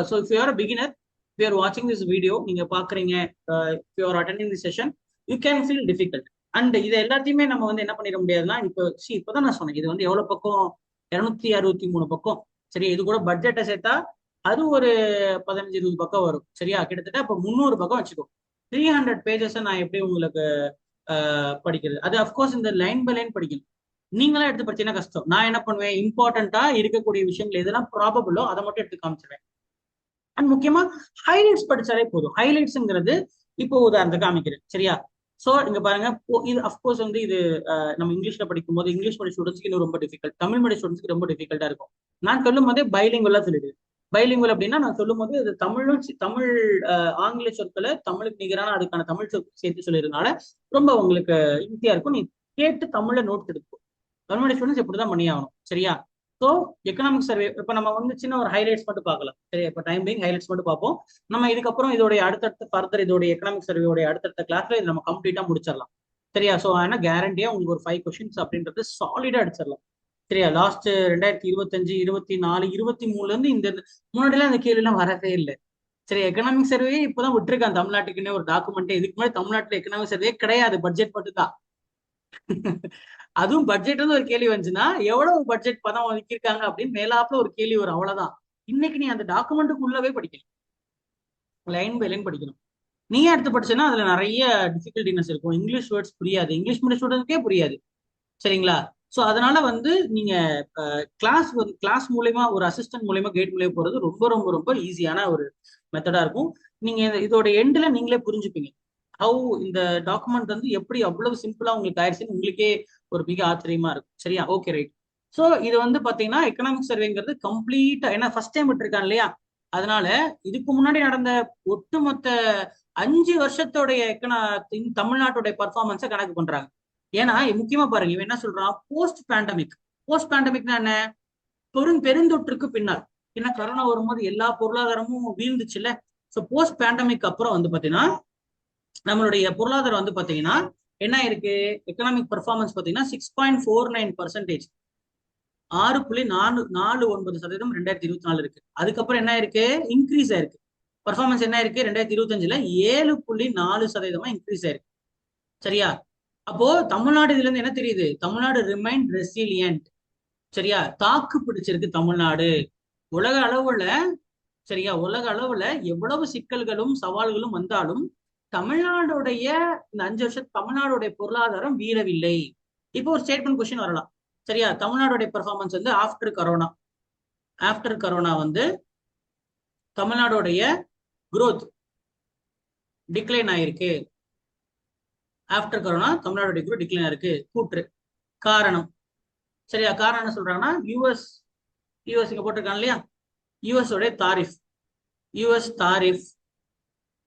so if you are a beginner, if you are watching this video, நீங்க பாக்குறீங்க, if you are attending this session, you can feel difficult. And இது எல்லாத்தையுமே நம்ம வந்து என்ன பண்ணிட முடியாதுன்னா, இப்பதான் நான் சொன்னேன், இது வந்து எவ்வளவு பக்கம், 263 பக்கம். சரி, இது கூட பட்ஜெட்டை சேர்த்தா அது ஒரு 15-20 பக்கம் வரும். சரியா? கிட்டத்தட்ட அப்ப 300 பக்கம் வச்சுக்கோ. 300 பேஜஸ் நான் எப்படி உங்களுக்கு படிக்கிறது? அது அப்கோர்ஸ் இந்த லைன் பை லைன் படிக்கணும். நீங்களா எடுத்து படிச்சீங்கன்னா கஷ்டம். நான் என்ன பண்ணுவேன், இம்பார்ட்டண்டா இருக்கக்கூடிய விஷயங்கள் எதெல்லாம் ப்ராபபிளோ அதை மட்டும் எடுத்து காமிச்சிருவேன். அண்ட் முக்கியமா ஹைலைட்ஸ் படிச்சாலே போதும். ஹைலைட்ஸ்ங்கிறது இப்போ உதாரணத்துக்கு காமிக்கிறேன். சரியா? சோ இங்க பாருங்க, இது அப்கோர்ஸ் வந்து இது நம்ம இங்கிலீஷ்ல படிக்கும் போது இங்கிலீஷ் மீடியம் ஸ்டூடெண்ட்ஸ்க்கு இன்னும் ரொம்ப டிஃபிகல்ட், தமிழ் மீடியம் ஸ்டூடெண்ட்ஸ்க்கு ரொம்ப டிஃபிகல்ட்டா இருக்கும். நான் சொல்லும் போதே பைலிங்குவலா சொல்லிடுவேன். பைலிங்குவல் அப்படின்னா நான் சொல்லும் போது இது தமிழ் ஆங்கில சொற்களை தமிழுக்கு நிகரான அதுக்கான தமிழ் சொற்கள் சேர்த்து சொல்லிருந்தனால ரொம்ப உங்களுக்கு ஈஸியா இருக்கும். நீ கேட்டு தமிழ்ல நோட்ஸ் எடுக்கும். தமிழ் மீடியம் ஸ்டூடெண்ட்ஸ் இப்படிதான் பண்ணி ஆகணும். சரியா? ஸோ எக்கனாமிக் சர்வே இப்போ நம்ம வந்து சின்ன ஒரு ஹைலைட்ஸ் மட்டும் பார்க்கலாம். சரியா? இப்போ டைம் பீங் ஹைலைட்ஸ் மட்டும் பார்ப்போம். நம்ம இதுக்கப்புறம் இதோடைய அடுத்தடுத்த ஃபர்தர் இதோடைய எக்கனாமிக் சர்வேயோட அடுத்தடுத்த கிளாஸ்ல இது நம்ம கம்ப்ளீட்டா முடிச்சிடலாம். சரியா? ஸோ ஆனால் கேரண்டியா உங்களுக்கு ஒரு 5 கொஸ்டின்ஸ் அப்படின்றது சாலிடா அடிச்சிடலாம். சரியா? லாஸ்ட் 2025, 24, 23 இருந்து இந்த முன்னாடிலாம் இந்த கேள்வி எல்லாம் வரவே இல்லை. சரி, எக்கனாமிக் சர்வே இப்பதான் விட்டுருக்கான் தமிழ்நாட்டுக்குன்னே ஒரு டாக்குமெண்ட். இதுக்கு முன்னாடி தமிழ்நாட்டுல எக்கனாமிக் சர்வே கிடையாது, பட்ஜெட் மட்டும் தான். அதுவும் பட்ஜெட் வந்து ஒரு கேள்வி வந்துச்சுன்னா எவ்வளவு பட்ஜெட் பணம் ஒதுக்கியிருக்காங்க அப்படின்னு மேலாப்புல ஒரு கேள்வி வரும், அவ்வளவுதான். இன்னைக்கு நீ அந்த டாக்குமெண்ட்டுக்கு உள்ளவே படிக்கணும், லைன் பை லைன் படிக்கணும். நீயே எடுத்து படிச்சேன்னா அதுல நிறைய டிஃபிகல்டினஸ் இருக்கும். இங்கிலீஷ் வேர்ட்ஸ் புரியாது, இங்கிலீஷ் மீடியம் ஸ்டூடெண்ட்ஸ்க்கே புரியாது. சரிங்களா? ஸோ அதனால வந்து நீங்க கிளாஸ் மூலயமா, ஒரு அசிஸ்டன்ட் மூலயமா, கைட் மூலயமா போறது ரொம்ப ரொம்ப ரொம்ப ஈஸியான ஒரு மெத்தடா இருக்கும். நீங்க இதோட எண்ட்ல நீங்களே புரிஞ்சுப்பீங்க ஹவு இந்த டாக்குமெண்ட் வந்து எப்படி அவ்வளவு சிம்பிளா உங்களுக்கு ஆயிடுச்சுன்னு உங்களுக்கே ஒரு மிக ஆச்சரியமா இருக்கும். சரியா? Okay, right. ஸோ இது வந்து பாத்தீங்கன்னா எக்கனாமிக் சர்வேங்கிறது கம்ப்ளீட்டா, ஏன்னா ஃபர்ஸ்ட் டைம் விட்டுருக்கான் இல்லையா, அதனால இதுக்கு முன்னாடி நடந்த ஒட்டுமொத்த 5 வருஷத்தோடைய தமிழ்நாட்டுடைய பர்ஃபார்மன்ஸை கணக்கு பண்றாங்க. ஏன்னா முக்கியமா பாருங்க, இவன் என்ன சொல்றான், போஸ்ட் பேண்டமிக். போஸ்ட் பேண்டமிக்னா என்ன, பெருந்தொற்றுக்கு பின்னால், ஏன்னா கரோனா வரும்போது எல்லா பொருளாதாரமும் வீழ்ந்துச்சுல்ல. ஸோ போஸ்ட் பேண்டமிக் அப்புறம் வந்து பாத்தீங்கன்னா நம்மளுடைய பொருளாதாரம் வந்து பாத்தீங்கன்னா என்ன இருக்கு, எக்கனாமிக் பர்ஃபார்மன்ஸ் பாத்தீங்கன்னா 6.49%, 6.449% 2024 இருக்கு. அதுக்கப்புறம் என்ன இருக்கு, இன்க்ரீஸ் ஆயிருக்கு. பர்ஃபார்மன்ஸ் என்ன இருக்கு, 2025ல 7.4% இன்க்ரீஸ் ஆயிருக்கு. சரியா? அப்போ தமிழ்நாடு இதுல இருந்து என்ன தெரியுது, தமிழ்நாடு ரிமைன் ரெசிலியன்ட். சரியா, தாக்கு பிடிச்சிருக்கு தமிழ்நாடு. உலக அளவுல, சரியா, உலக அளவுல எவ்வளவு சிக்கல்களும் சவால்களும் வந்தாலும் தமிழ்நாடுடைய இந்த 5 வருஷம் தமிழ்நாடுடைய பொருளாதாரம் வீழவில்லை. இப்போ ஒரு ஸ்டேட்மெண்ட் கொஸ்டின் வரலாம். சரியா, தமிழ்நாடுடைய பெர்ஃபார்மன்ஸ் வந்து ஆஃப்டர் கரோனா வந்து தமிழ்நாடுடைய growth டிக்ளைன் ஆயிருக்கு. ஆஃப்டர் கரோனா தமிழ்நாடுடைய growth டிக்ளைன் ஆயிருக்கு. கூற்று காரணம். சரியா, காரணம் என்ன சொல்றாங்கன்னா யூஎஸ் இங்க போட்டிருக்காங்க இல்லையா, யூஎஸ் உடைய தாரிஃப்,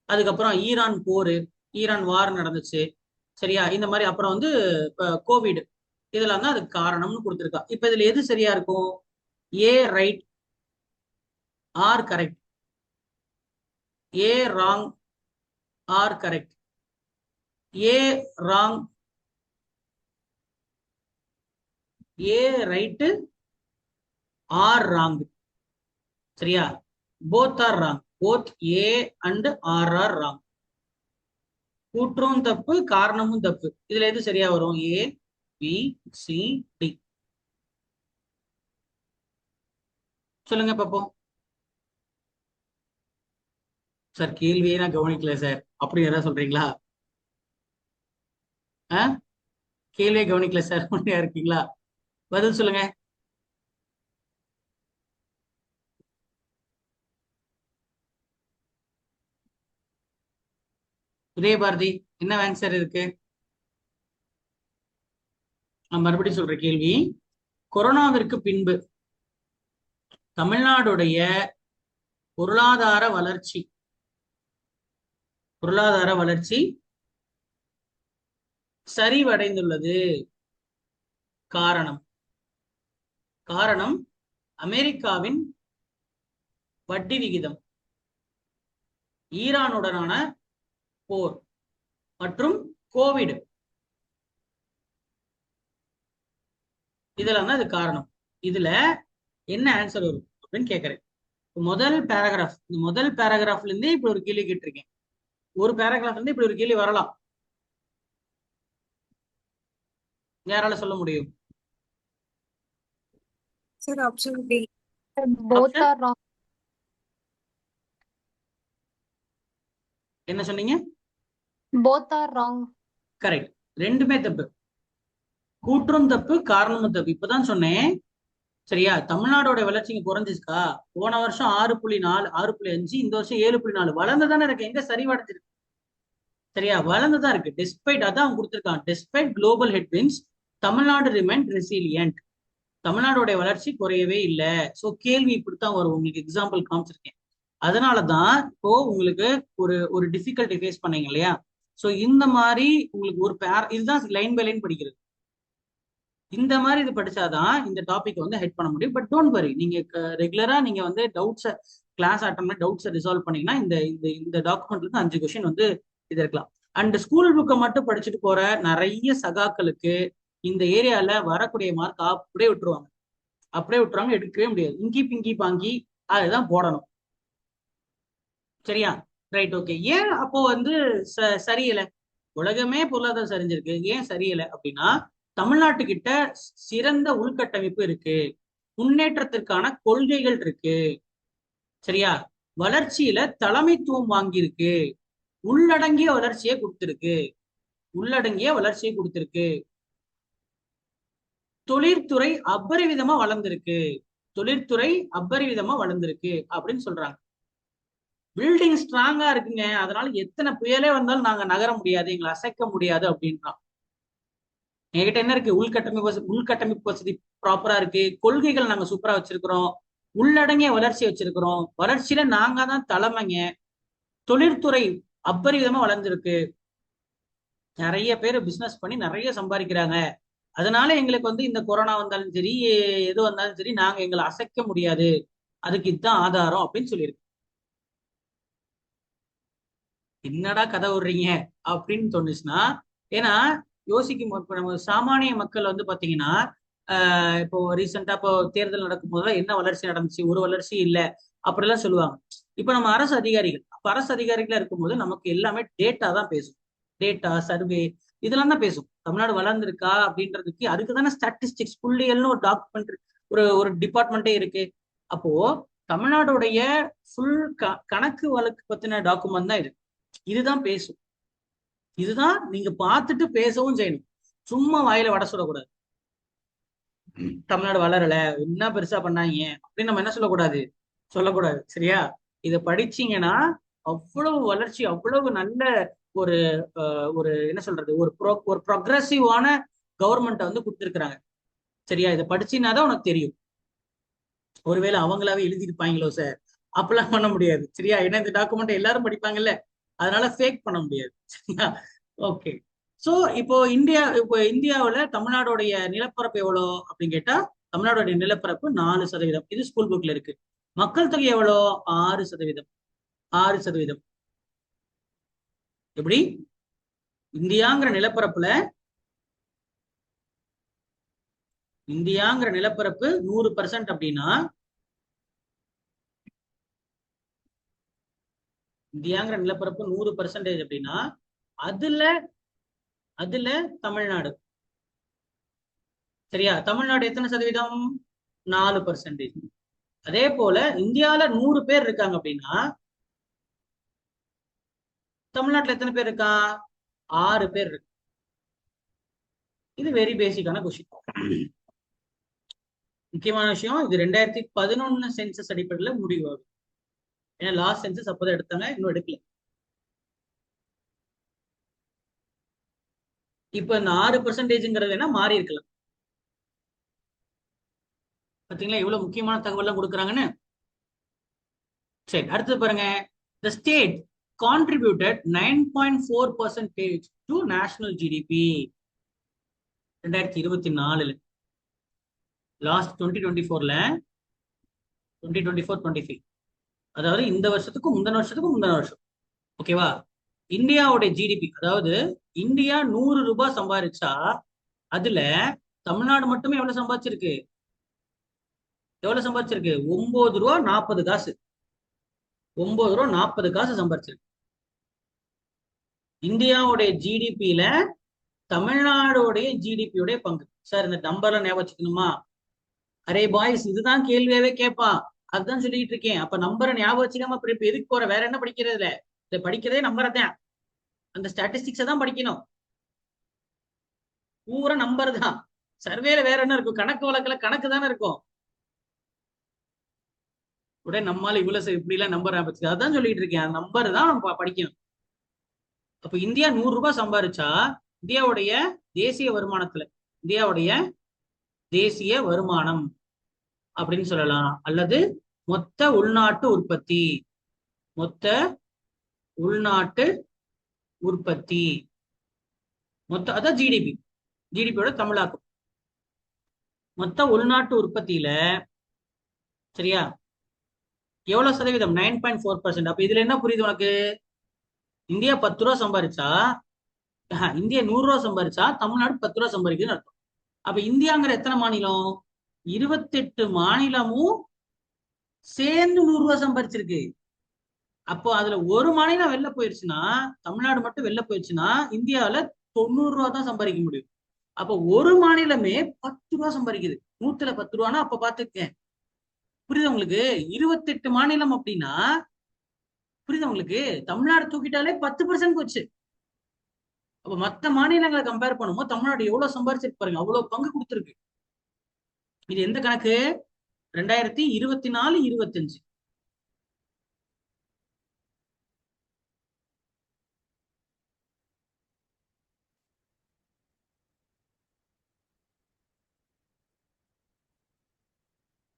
அதுக்கப்புறம் ஈரான் போர், ஈரான் வார் நடந்துச்சு. சரியா, இந்த மாதிரி அப்புறம் வந்து கோவிட், இதெல்லாம் தான் அதுக்கு காரணம்னு கொடுத்துருக்கா. இப்ப இதுல எது சரியா இருக்கும், A right R correct, A wrong R correct, A wrong, A right R wrong. சரியா, both are wrong, both A and R are wrong. கூற்றும் தப்பு, காரணமும் தப்பு. இதுல எது சரியா வரும், ஏ பி சி டி. சொல்லுங்க பாப்போம். சார் கேள்வியே நான் கவனிக்கல சார், அப்படி யாராவது சொல்றீங்களா? கேள்வியே கவனிக்கல சார் உண்மையா இருக்கீங்களா? பதில் சொல்லுங்க. உதயபாரதி, என்ன ஆன்சர் இருக்கு? நான் மறுபடியும் சொல்ற கேள்வி, கொரோனாவிற்கு பின்பு தமிழ்நாடுடைய பொருளாதார வளர்ச்சி சரிவடைந்துள்ளது. காரணம் அமெரிக்காவின் வட்டி விகிதம், ஈரானுடனான போர் மற்றும் கோவிட், இதெல்லாம் தான் இது காரணம். இதுல என்ன ஆன்சர் வரும் அப்படின்னு கேட்கிறேன். முதல் பேராகிராஃப்ல இருந்தே இப்படி ஒரு கேள்வி கேட்டிருக்கேன். ஒரு பேராகிராஃப்ல இருந்து இப்படி ஒரு கேள்வி வரலாம். யாரால சொல்ல முடியும்? Sir, option B. Both are wrong. என்ன சொன்னீங்க? Both are wrong. கரெக்ட், ரெண்டுமே தப்பு. கூற்றும் தப்பு, காரணமும் தப்பு. இப்பதான் சொன்னேன். சரியா, தமிழ்நாடோட வளர்ச்சி இங்க குறைஞ்சிருக்கா? போன வருஷம் 6.4, 6.5, இந்த வருஷம் 7.4. வளர்ந்துதானே இருக்கு, எங்க சரிவடைஞ்சிருக்கு? சரியா, வளர்ந்துதான் இருக்கு. டெஸ்பைட், அதான் கொடுத்திருக்கான், despite global headwinds Tamil Nadu remain resilient. தமிழ்நாடுடைய வளர்ச்சி குறையவே இல்லை. சோ கேள்வி இப்படித்தான் வரும். உங்களுக்கு எக்ஸாம்பிள் காமிச்சிருக்கேன். அதனாலதான் இப்போ உங்களுக்கு ஒரு டிஃபிகல்ட்டி ஃபேஸ் பண்ணீங்க இல்லையா? சோ இந்த மாதிரி உங்களுக்கு ஒரு இதுதான் லைன் பை லைன் படிக்கிறது. இந்த மாதிரி இது படிச்சாதான் இந்த டாபிக் வந்து ஹெட் பண்ண முடியும். பட் டோன்ட் வரி, நீங்க ரெகுலரா நீங்க வந்து டவுட்ஸை கிளாஸ் அட்டன் பண்ணி டவுட்ஸை ரிசால்வ் பண்ணீங்கன்னா இந்த டாக்குமெண்ட்ல இருந்து 5 கொஸ்டின் வந்து இது இருக்கலாம். அண்ட் ஸ்கூல் புக்கை மட்டும் படிச்சுட்டு போற நிறைய சகாக்களுக்கு இந்த ஏரியால வரக்கூடிய மார்க் அப்படியே விட்டுருவாங்க, எடுக்கவே முடியாது. இங்கி பிங்கி பாங்கி அதுதான் போடணும். சரியா, ரைட், ஓகே. ஏன் அப்போ வந்து சரியில்லை? உலகமே பொருளாதாரம் சரிஞ்சிருக்கு, ஏன் சரியில்லை அப்படின்னா தமிழ்நாட்டுக்கிட்ட சிறந்த உள்கட்டமைப்பு இருக்கு, முன்னேற்றத்திற்கான கொள்கைகள் இருக்கு. சரியா, வளர்ச்சியில தலைமைத்துவம் வாங்கியிருக்கு, உள்ளடங்கிய வளர்ச்சியை கொடுத்திருக்கு, தொழிற்துறை அபரிவிதமா வளர்ந்திருக்கு அப்படின்னு சொல்றாங்க. பில்டிங் ஸ்ட்ராங்கா இருக்குங்க, அதனால எத்தனை புயலே வந்தாலும் நாங்க நகர முடியாது, எங்களை அசைக்க முடியாது அப்படின்றான். என்கிட்ட என்ன இருக்கு, உள்கட்டமைப்பு வசதி ப்ராப்பரா இருக்கு, கொள்கைகள் நாங்க சூப்பரா வச்சிருக்கிறோம், உள்ளடங்கிய வளர்ச்சி வச்சிருக்கிறோம், வளர்ச்சியில நாங்க தான் தலைமைங்க, தொழிற்துறை அபரிவிதமா வளர்ந்திருக்கு, நிறைய பேர் பிசினஸ் பண்ணி நிறைய சம்பாதிக்கிறாங்க, அதனால எங்களுக்கு வந்து இந்த கொரோனா வந்தாலும் சரி, எது வந்தாலும் சரி, நாங்க எங்களை அசைக்க முடியாது, அதுக்கு இதுதான் ஆதாரம் அப்படின்னு சொல்லியிருக்கு. என்னடா கதை விடுறீங்க அப்படின்னு தோணுச்சுன்னா, ஏன்னா யோசிக்கும் போது இப்ப நம்ம சாமானிய மக்கள் வந்து பாத்தீங்கன்னா, இப்போ ரீசெண்டா இப்போ தேர்தல் நடக்கும் போதெல்லாம் என்ன வளர்ச்சி நடந்துச்சு, ஒரு வளர்ச்சி இல்ல அப்படிலாம் சொல்லுவாங்க. இப்ப நம்ம அரசு அதிகாரிகள், அப்ப அரசு அதிகாரிகளா இருக்கும்போது நமக்கு எல்லாமே டேட்டா தான் பேசும். டேட்டா சர்வே இதெல்லாம் தான் பேசும். தமிழ்நாடு வளர்ந்திருக்கா அப்படின்றதுக்கு அதுக்கு தானே ஸ்டாட்டிஸ்டிக்ஸ் புள்ளியல்னு ஒரு டாக்குமெண்ட், ஒரு ஒரு டிபார்ட்மெண்ட்டே இருக்கு. அப்போ தமிழ்நாடுடைய ஃபுல் கணக்கு வழக்கு பத்தின டாக்குமெண்ட் தான் இது. இதுதான் பேசும். இதுதான் நீங்க பார்த்துட்டு பேசவும் செய்யணும். சும்மா வாயில வடை சுடக்கூடாது. தமிழ்நாடு வளரல, என்ன பெருசா பண்ணாங்க அப்படின்னு நம்ம என்ன சொல்லக்கூடாது, சொல்லக்கூடாது. சரியா? இத படிச்சீங்கன்னா அவ்வளவு வளர்ச்சி, அவ்வளவு நல்ல ஒரு ஒரு என்ன சொல்றது, ஒரு ப்ரொக்ரஸிவான கவர்மெண்ட் வந்து கொடுத்துருக்காங்க. சரியா? இதை படிச்சீங்கன்னா தான் உனக்கு தெரியும். ஒருவேளை அவங்களாவே எழுதிருப்பாங்களோ சார், அப்பெல்லாம் பண்ண முடியாது. சரியா? ஏன்னா இந்த டாக்குமெண்ட் எல்லாரும் படிப்பாங்கல்ல, அதனால ஃபேக் பண்ண முடியாது. சரியா? ஓகே. சோ இப்போ இந்தியாவுல தமிழ்நாடுடைய நிலப்பரப்பு எவ்வளோ அப்படின்னு கேட்டா, தமிழ்நாடுடைய நிலப்பரப்பு 4%. இது ஸ்கூல் புக்ல இருக்கு. மக்கள் தொகை எவ்வளோ? 6%. 6%. எப்படி? இந்தியாங்கிற நிலப்பரப்புல, இந்தியாங்கிற நிலப்பரப்பு 100% அப்படின்னா, இந்தியாங்கிற நிலப்பரப்பு 100% அப்படின்னா, அதுல அதுல தமிழ்நாடு. சரியா? தமிழ்நாடு எத்தனை சதவீதம்? 4%. அதே போல இந்தியால 100 பேர் இருக்காங்க அப்படின்னா, தமிழ்நாட்டுல எத்தனை பேர் இருக்கா? 6 பேர் இருக்கு. இது வெரி பேசிக்கான கொஸ்டின். முக்கியமான விஷயம், இது 2011 சென்சஸ் அடிப்படையில் முடிவு ஆகும். ஏன்னா லாஸ்ட் சென்சஸ் அப்போதான் எடுத்தாங்க, இன்னும் எடுக்கல. இப்ப இந்த 6%ங்கிறது என்ன மாறி இருக்கலாம். பாத்தீங்களா எவ்வளவு முக்கியமான தகவல் எல்லாம் கொடுக்குறாங்கன்னு. சரி, அடுத்தது பாருங்க. The state contributed 9.4% to national GDP 2024. Last 2024ல 2024-25, அதாவது இந்த வருஷத்துக்கும் முந்தின வருஷத்துக்கும் முந்தின வருஷம். ஓகேவா? இந்தியாவுடைய ஜிடிபி, அதாவது இந்தியா 100 ரூபாய் சம்பாதிச்சா அதுல தமிழ்நாடு மட்டுமே எவ்வளவு சம்பாதிச்சிருக்கு? எவ்வளவு சம்பாதிச்சிருக்கு? 9 ரூபா 40 காசு. 9 ரூபா 40 காசு சம்பாதிச்சிருக்கு. இந்தியாவுடைய ஜிடிபியில தமிழ்நாடுடைய ஜிடிபியோடைய பங்கு. சார் இந்த நம்பர்ல ஞாபகம் வச்சுக்கணுமா? அரே பாய்ஸ், இதுதான் கேள்வியாவே கேட்பான். அதுதான் சொல்லிட்டு இருக்கேன். அப்ப நம்பரை ஞாபகம் வச்சுக்காம இப்ப எதுக்கு போற? வேற என்ன படிக்கிறதுல? இதை படிக்கிறதே நம்பரை தான். அந்த ஸ்டாட்டிஸ்டிக்ஸை தான் படிக்கணும். பூரா நம்பர் தான். சர்வேல வேற என்ன இருக்கும்? கணக்கு வழக்குல கணக்கு தானே இருக்கும். உடனே நம்மால இவ்வளவு இப்படி எல்லாம் நம்பர் அதான் சொல்லிட்டு இருக்கேன். நம்பர் தான் நம்ம படிக்கணும். அப்ப இந்தியா 100 ரூபாய் சம்பாதிச்சா இந்தியாவுடைய தேசிய வருமானத்துல, இந்தியாவுடைய தேசிய வருமானம் அப்படின்னு சொல்லலாம். அல்லது மொத்த உள்நாட்டு உற்பத்தி, மொத்த உள்நாட்டு உற்பத்தி, மொத்த அதான் ஜிடிபி, ஜிடிபியோட தமிழாக்கம். மொத்த உள்நாட்டு உற்பத்தியில, சரியா, எவ்வளவு சதவீதம்? 9.4%. அப்ப இதுல என்ன புரியுது உனக்கு? இந்தியா 10 ரூபா சம்பாதிச்சா, இந்தியா 100 ரூபா சம்பாதிச்சா தமிழ்நாடு 10 ரூபா சம்பாதிக்குதுன்னு அர்த்தம். அப்ப இந்தியாங்கிற எத்தனை மாநிலம்? 28 மாநிலமும் சேர்ந்து 100 ரூபா சம்பாதிச்சிருக்கு. அப்போ அதுல ஒரு மாநிலம் வெளில போயிருச்சுன்னா, தமிழ்நாடு மட்டும் வெளில போயிருச்சுன்னா இந்தியாவில 90 ரூபா தான் சம்பாதிக்க முடியும். அப்ப ஒரு மாநிலமே 10 ரூபா சம்பாதிக்குது. 100ல 10 ரூபான்னா அப்ப பாத்துக்கேன். புரியுது உங்களுக்கு? 28 மாநிலம் அப்படின்னா, புரியுது உங்களுக்கு? தமிழ்நாடு தூக்கிட்டாலே 10% போச்சு. அப்ப மத்த மாநிலங்களை கம்பேர் பண்ணும்போது தமிழ்நாடு எவ்வளவு சம்பாரிச்சிருக்கு பாருங்க. அவ்வளவு பங்கு கொடுத்துருக்கு. இது எந்த கணக்கு? 2024-25.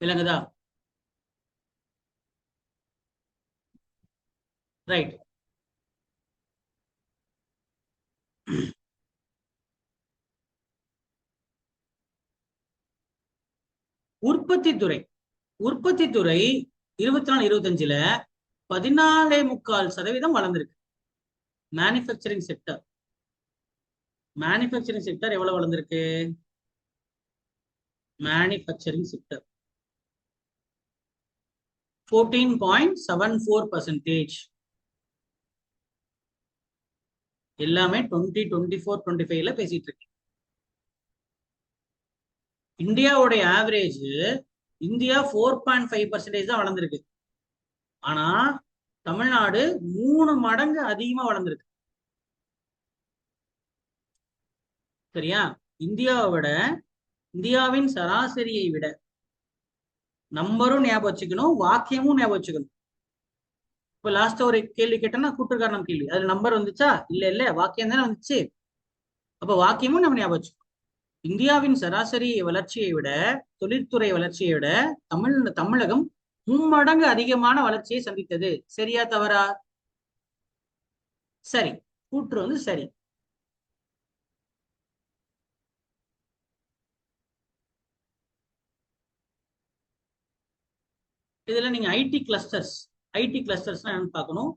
விளங்குதா? ரைட். உற்பத்தி துறை உற்பத்தி துறை 24-25ல 14.25% வளர்ந்திருக்கு. மேனுஃபேக்சரிங் செக்டர் எவ்வளவு வளர்ந்திருக்கு? Manufacturing sector 14.74%. எல்லாமே 2024-25ல பேசிட்டு இருக்கு. இந்தியாவுடைய ஆவரேஜ் இந்தியா 4.5% தான் வளர்ந்திருக்கு. ஆனா தமிழ்நாடு 3 மடங்கு அதிகமா வளர்ந்திருக்கு. சரியா? இந்தியாவின் சராசரியை விட நம்பரும் ஞாபகம் வச்சுக்கணும், வாக்கியமும் ஞாபகம் வச்சுக்கணும். இப்ப லாஸ்ட் ஒரு கேள்வி கேட்டேன்னா கூட்டுக்காரணம் கேள்வி, அதுல நம்பர் வந்துச்சா? இல்ல வாக்கியம் தானே வந்துச்சு. அப்ப வாக்கியமும் நம்ம ஞாபகம் வச்சுக்கணும். இந்தியாவின் சராசரி வளர்ச்சியை விட, தொழில்துறை வளர்ச்சியை விட தமிழகம் 3 மடங்கு அதிகமான வளர்ச்சியை சந்தித்தது. சரியா தவறா? சரி. கூற்று வந்து சரி. இதுல நீங்க ஐடி கிளஸ்டர்ஸ் என்னன்னு பார்க்கணும்.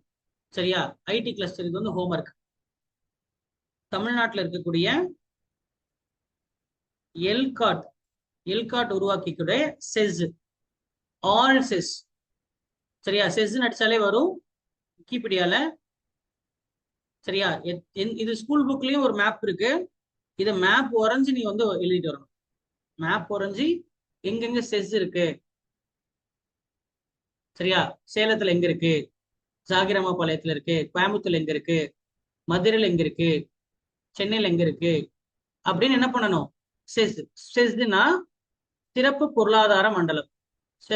சரியா? ஐடி கிளஸ்டர் இது வந்து ஹோம்ஒர்க். தமிழ்நாட்டில் இருக்கக்கூடிய எல்காட் உருவாக்கிக்கூடிய செஸ், ஆல் செஸ். சரியா? செஸ் அடிச்சாலே வரும் விக்கிபீடியால. சரியா? இது ஸ்கூல் புக்லயும் ஒரு மேப் இருக்கு. இத மேப் வரைஞ்சு நீ வந்து எழுதிட்டு வரணும். மேப் வரைஞ்சு எங்கெங்க செஸ் இருக்கு. சரியா? சேலத்துல எங்க இருக்கு, ஜாகிரமாபாளையத்துல இருக்கு, கோயம்புத்தூர்ல எங்க இருக்கு, மதுரையில எங்க இருக்கு, சென்னையில எங்க இருக்கு அப்படின்னு என்ன பண்ணணும்? செஸ்னா சிறப்பு பொருளாதார மண்டலம்,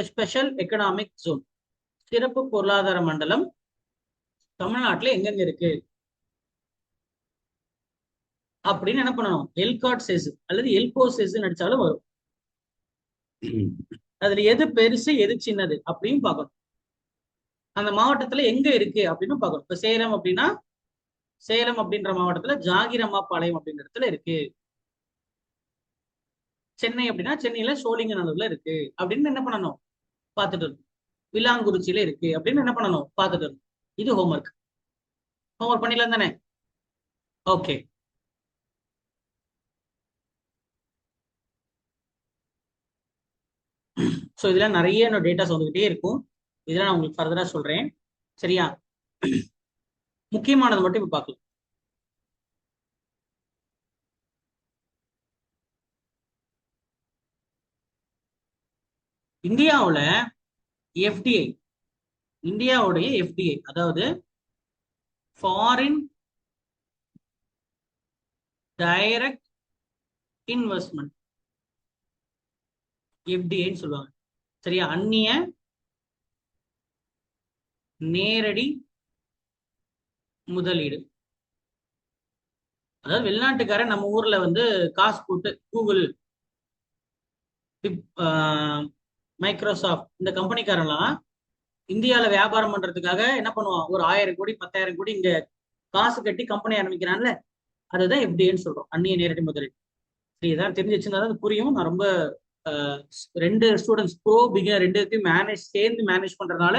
ஸ்பெஷல் எக்கனாமிக் ஜோன். சிறப்பு பொருளாதார மண்டலம் தமிழ்நாட்டுல எங்கெங்க இருக்கு அப்படின்னு என்ன பண்ணணும்? எல்காட் செஸ் அல்லது எல்கோ செஸ் அடிச்சாலும் வரும். அதுல எது பெருசு எது சின்னது அப்படின்னு பார்க்கணும். அந்த மாவட்டத்துல எங்க இருக்கு அப்படின்னு பார்க்கணும். இப்ப சேலம் அப்படின்னா, சேலம் அப்படின்ற மாவட்டத்துல ஜாகிரமாபாளையம் அப்படின்ற இடத்துல இருக்கு. சென்னை அப்படின்னா சென்னையில சோழிங்கநல்லூர்ல இருக்கு அப்படின்னு என்ன பண்ணணும்? பார்த்துட்டு இருக்கணும். விலாங்குறிச்சியில இருக்கு அப்படின்னு என்ன பண்ணணும்? பார்த்துட்டு இருக்கணும். இது ஹோம்ஒர்க் பண்ணிடலாம் தானே? ஓகே. ஸோ இதுல நிறைய டேட்டாஸ் வந்துகிட்டே இருக்கும். இதெல்லாம் நான் உங்களுக்கு ஃபர்தரா சொல்றேன். சரியா? முக்கியமானது மட்டும் இப்ப பார்க்கலாம். இந்தியாவுடைய எஃப்டிஐ அதாவது ஃபாரின் டைரக்ட் இன்வெஸ்ட்மெண்ட், எஃப்டிஐன்னு சொல்லுவாங்க. சரியா? அந்நிய நேரடி முதலீடு. அதாவது வெளிநாட்டுக்காரன் நம்ம ஊர்ல வந்து காசு போட்டு கூகுள், மைக்ரோசாஃப்ட் இந்த கம்பெனிக்காரெல்லாம் இந்தியாவில வியாபாரம் பண்றதுக்காக என்ன பண்ணுவான்? ஒரு 1000 கோடி 10,000 கோடி இங்க காசு கட்டி கம்பெனி ஆரம்பிக்கிறான்ல, அதுதான் எஃப்டிஐன்னு சொல்றோம், அந்நிய நேரடி முதலீடு. சரி, இதான் தெரிஞ்சு வச்சிருந்தா அது புரியும். நான் ரொம்ப 2 ஸ்டூடெண்ட்ஸ் ப்ரோ பிகினர் 2த்தையும் சேர்ந்து மேனேஜ் பண்றதுனால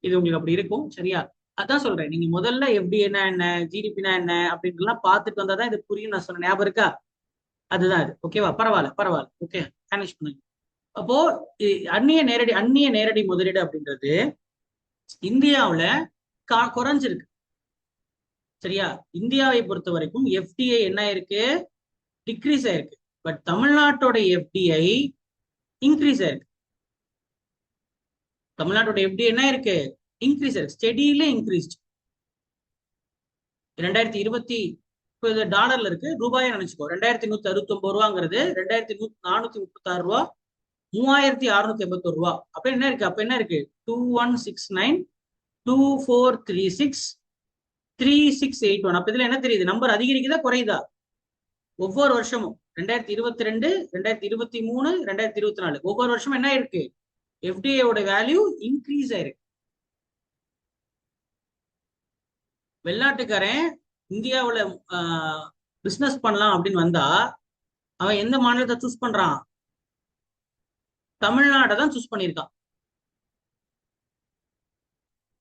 இது உங்களுக்கு அப்படி இருக்கும். சரியா? அதான் சொல்றேன், நீங்க முதல்ல எஃப்டிஐனா என்ன, ஜிடிபினா என்ன அப்படின்ட்டுலாம் பார்த்துட்டு வந்தாதான் இது புரியும். நான் சொன்ன ஞாபகம் இருக்கா? அதுதான் இது. ஓகேவா? பரவாயில்ல. ஓகே, மேனேஜ் பண்ணுங்க. அப்போ அந்நிய நேரடி முதலீடு அப்படின்றது இந்தியாவுல குறைஞ்சிருக்கு. சரியா? இந்தியாவை பொறுத்த வரைக்கும் எஃப்டிஐ என்ன இருக்கு? டிக்ரீஸ் ஆயிருக்கு. பட் தமிழ்நாட்டோட எஃப்டிஐ இன்க்ரீஸ் ஆயிருக்கு. தமிழ்நாட்டோட எஃப்டிஐ என்ன இருக்கு? இன்க்ரீஸ் ஆயிருக்கு. ஸ்டெடியில இன்க்ரீஸ்ட். 2020 இப்போ இது டாலர்ல இருக்கு, ரூபாயை நினைச்சுக்கோ. 2169 ரூபாங்கிறது 2436 ரூபா, 3681 ரூபா. அப்ப என்ன இருக்கு? 2169 2436 3681. அப்ப இதுல என்ன தெரியுது? நம்பர் அதிகரிக்குதா குறையுதா? ஒவ்வொரு வருஷமும் 2022 2023 2024 ஒவ்வொரு வருஷமும் என்ன இருக்கு? எஃப்டிஐயோட வேல்யூ இன்க்ரீஸ் ஆயிருக்கு. வெளிநாட்டுக்காரன் இந்தியாவுல பிசினஸ் பண்ணலாம் அப்படின்னு வந்தா அவன் எந்த மாநிலத்தை சூஸ் பண்றான்? தமிழ்நாடை தான் சூஸ் பண்ணியிருக்கான்.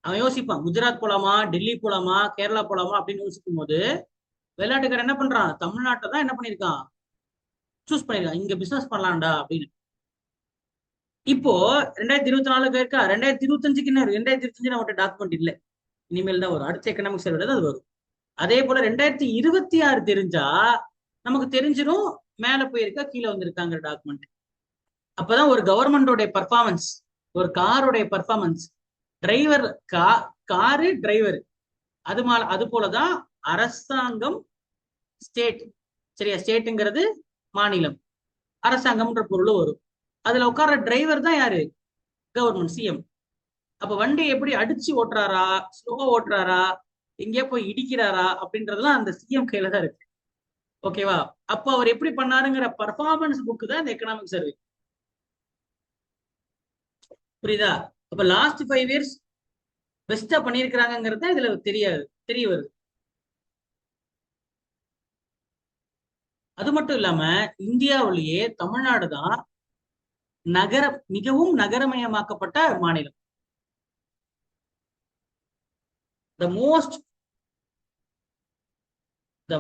அவன் யோசிப்பான், குஜராத் போலாமா, டெல்லி போலாமா, கேரளா போலாமா அப்படின்னு யோசிக்கும் போது வெளிநாட்டுக்காரன் என்ன பண்றான், தமிழ்நாட்டை தான் என்ன பண்ணியிருக்கான், சூஸ் பண்ணியிருக்கான். இங்க பிசினஸ் பண்ணலாம்டா அப்படின்னு. இப்போ 2024 இருக்கா, 2025க்கு என்ன இருக்கு? 2025 நம்மகிட்ட டாக்குமெண்ட் இல்லை, இனிமேல் தான் வரும். அடுத்த எக்கனாமிக் சர்வே தான் அது வரும். அதே போல 2026 தெரிஞ்சா நமக்கு தெரிஞ்சிடும் மேல போயிருக்கா கீழே வந்திருக்காங்கிற டாக்குமெண்ட். அப்பதான் ஒரு கவர்மெண்டோடைய பர்ஃபார்மன்ஸ், ஒரு காரோடைய பர்ஃபார்மன்ஸ், டிரைவர் காரு டிரைவர், அது போலதான் அரசாங்கம் ஸ்டேட். சரியா, ஸ்டேட்டுங்கிறது மாநிலம், அரசாங்கம்ன்ற பொருள் வரும். அதுல உட்கார்ற டிரைவர் தான் யாரு, கவர்மெண்ட், சிஎம். அப்ப வண்டி எப்படி அடிச்சு ஓட்டுறாரா, ஸ்லோவா ஓட்டுறாரா, எங்கேயா போய் இடிக்கிறாரா அப்படின்றதுலாம் அந்த சிஎம் கையில தான் இருக்கு. ஓகேவா? அப்போ அவர் எப்படி பண்ணாருங்கிற பர்ஃபார்மன்ஸ் புக் தான் இந்த எக்கனாமிக் சர்வே. புரியுதா? அப்ப லாஸ்ட் 5 இயர்ஸ் பெஸ்டா பண்ணியிருக்கிறாங்கிறது தான் இதுல தெரிய வருது. அது மட்டும் இல்லாம இந்தியாவிலேயே தமிழ்நாடு தான் மிகவும் நகரமயமாக்கப்பட்ட மாநிலம். The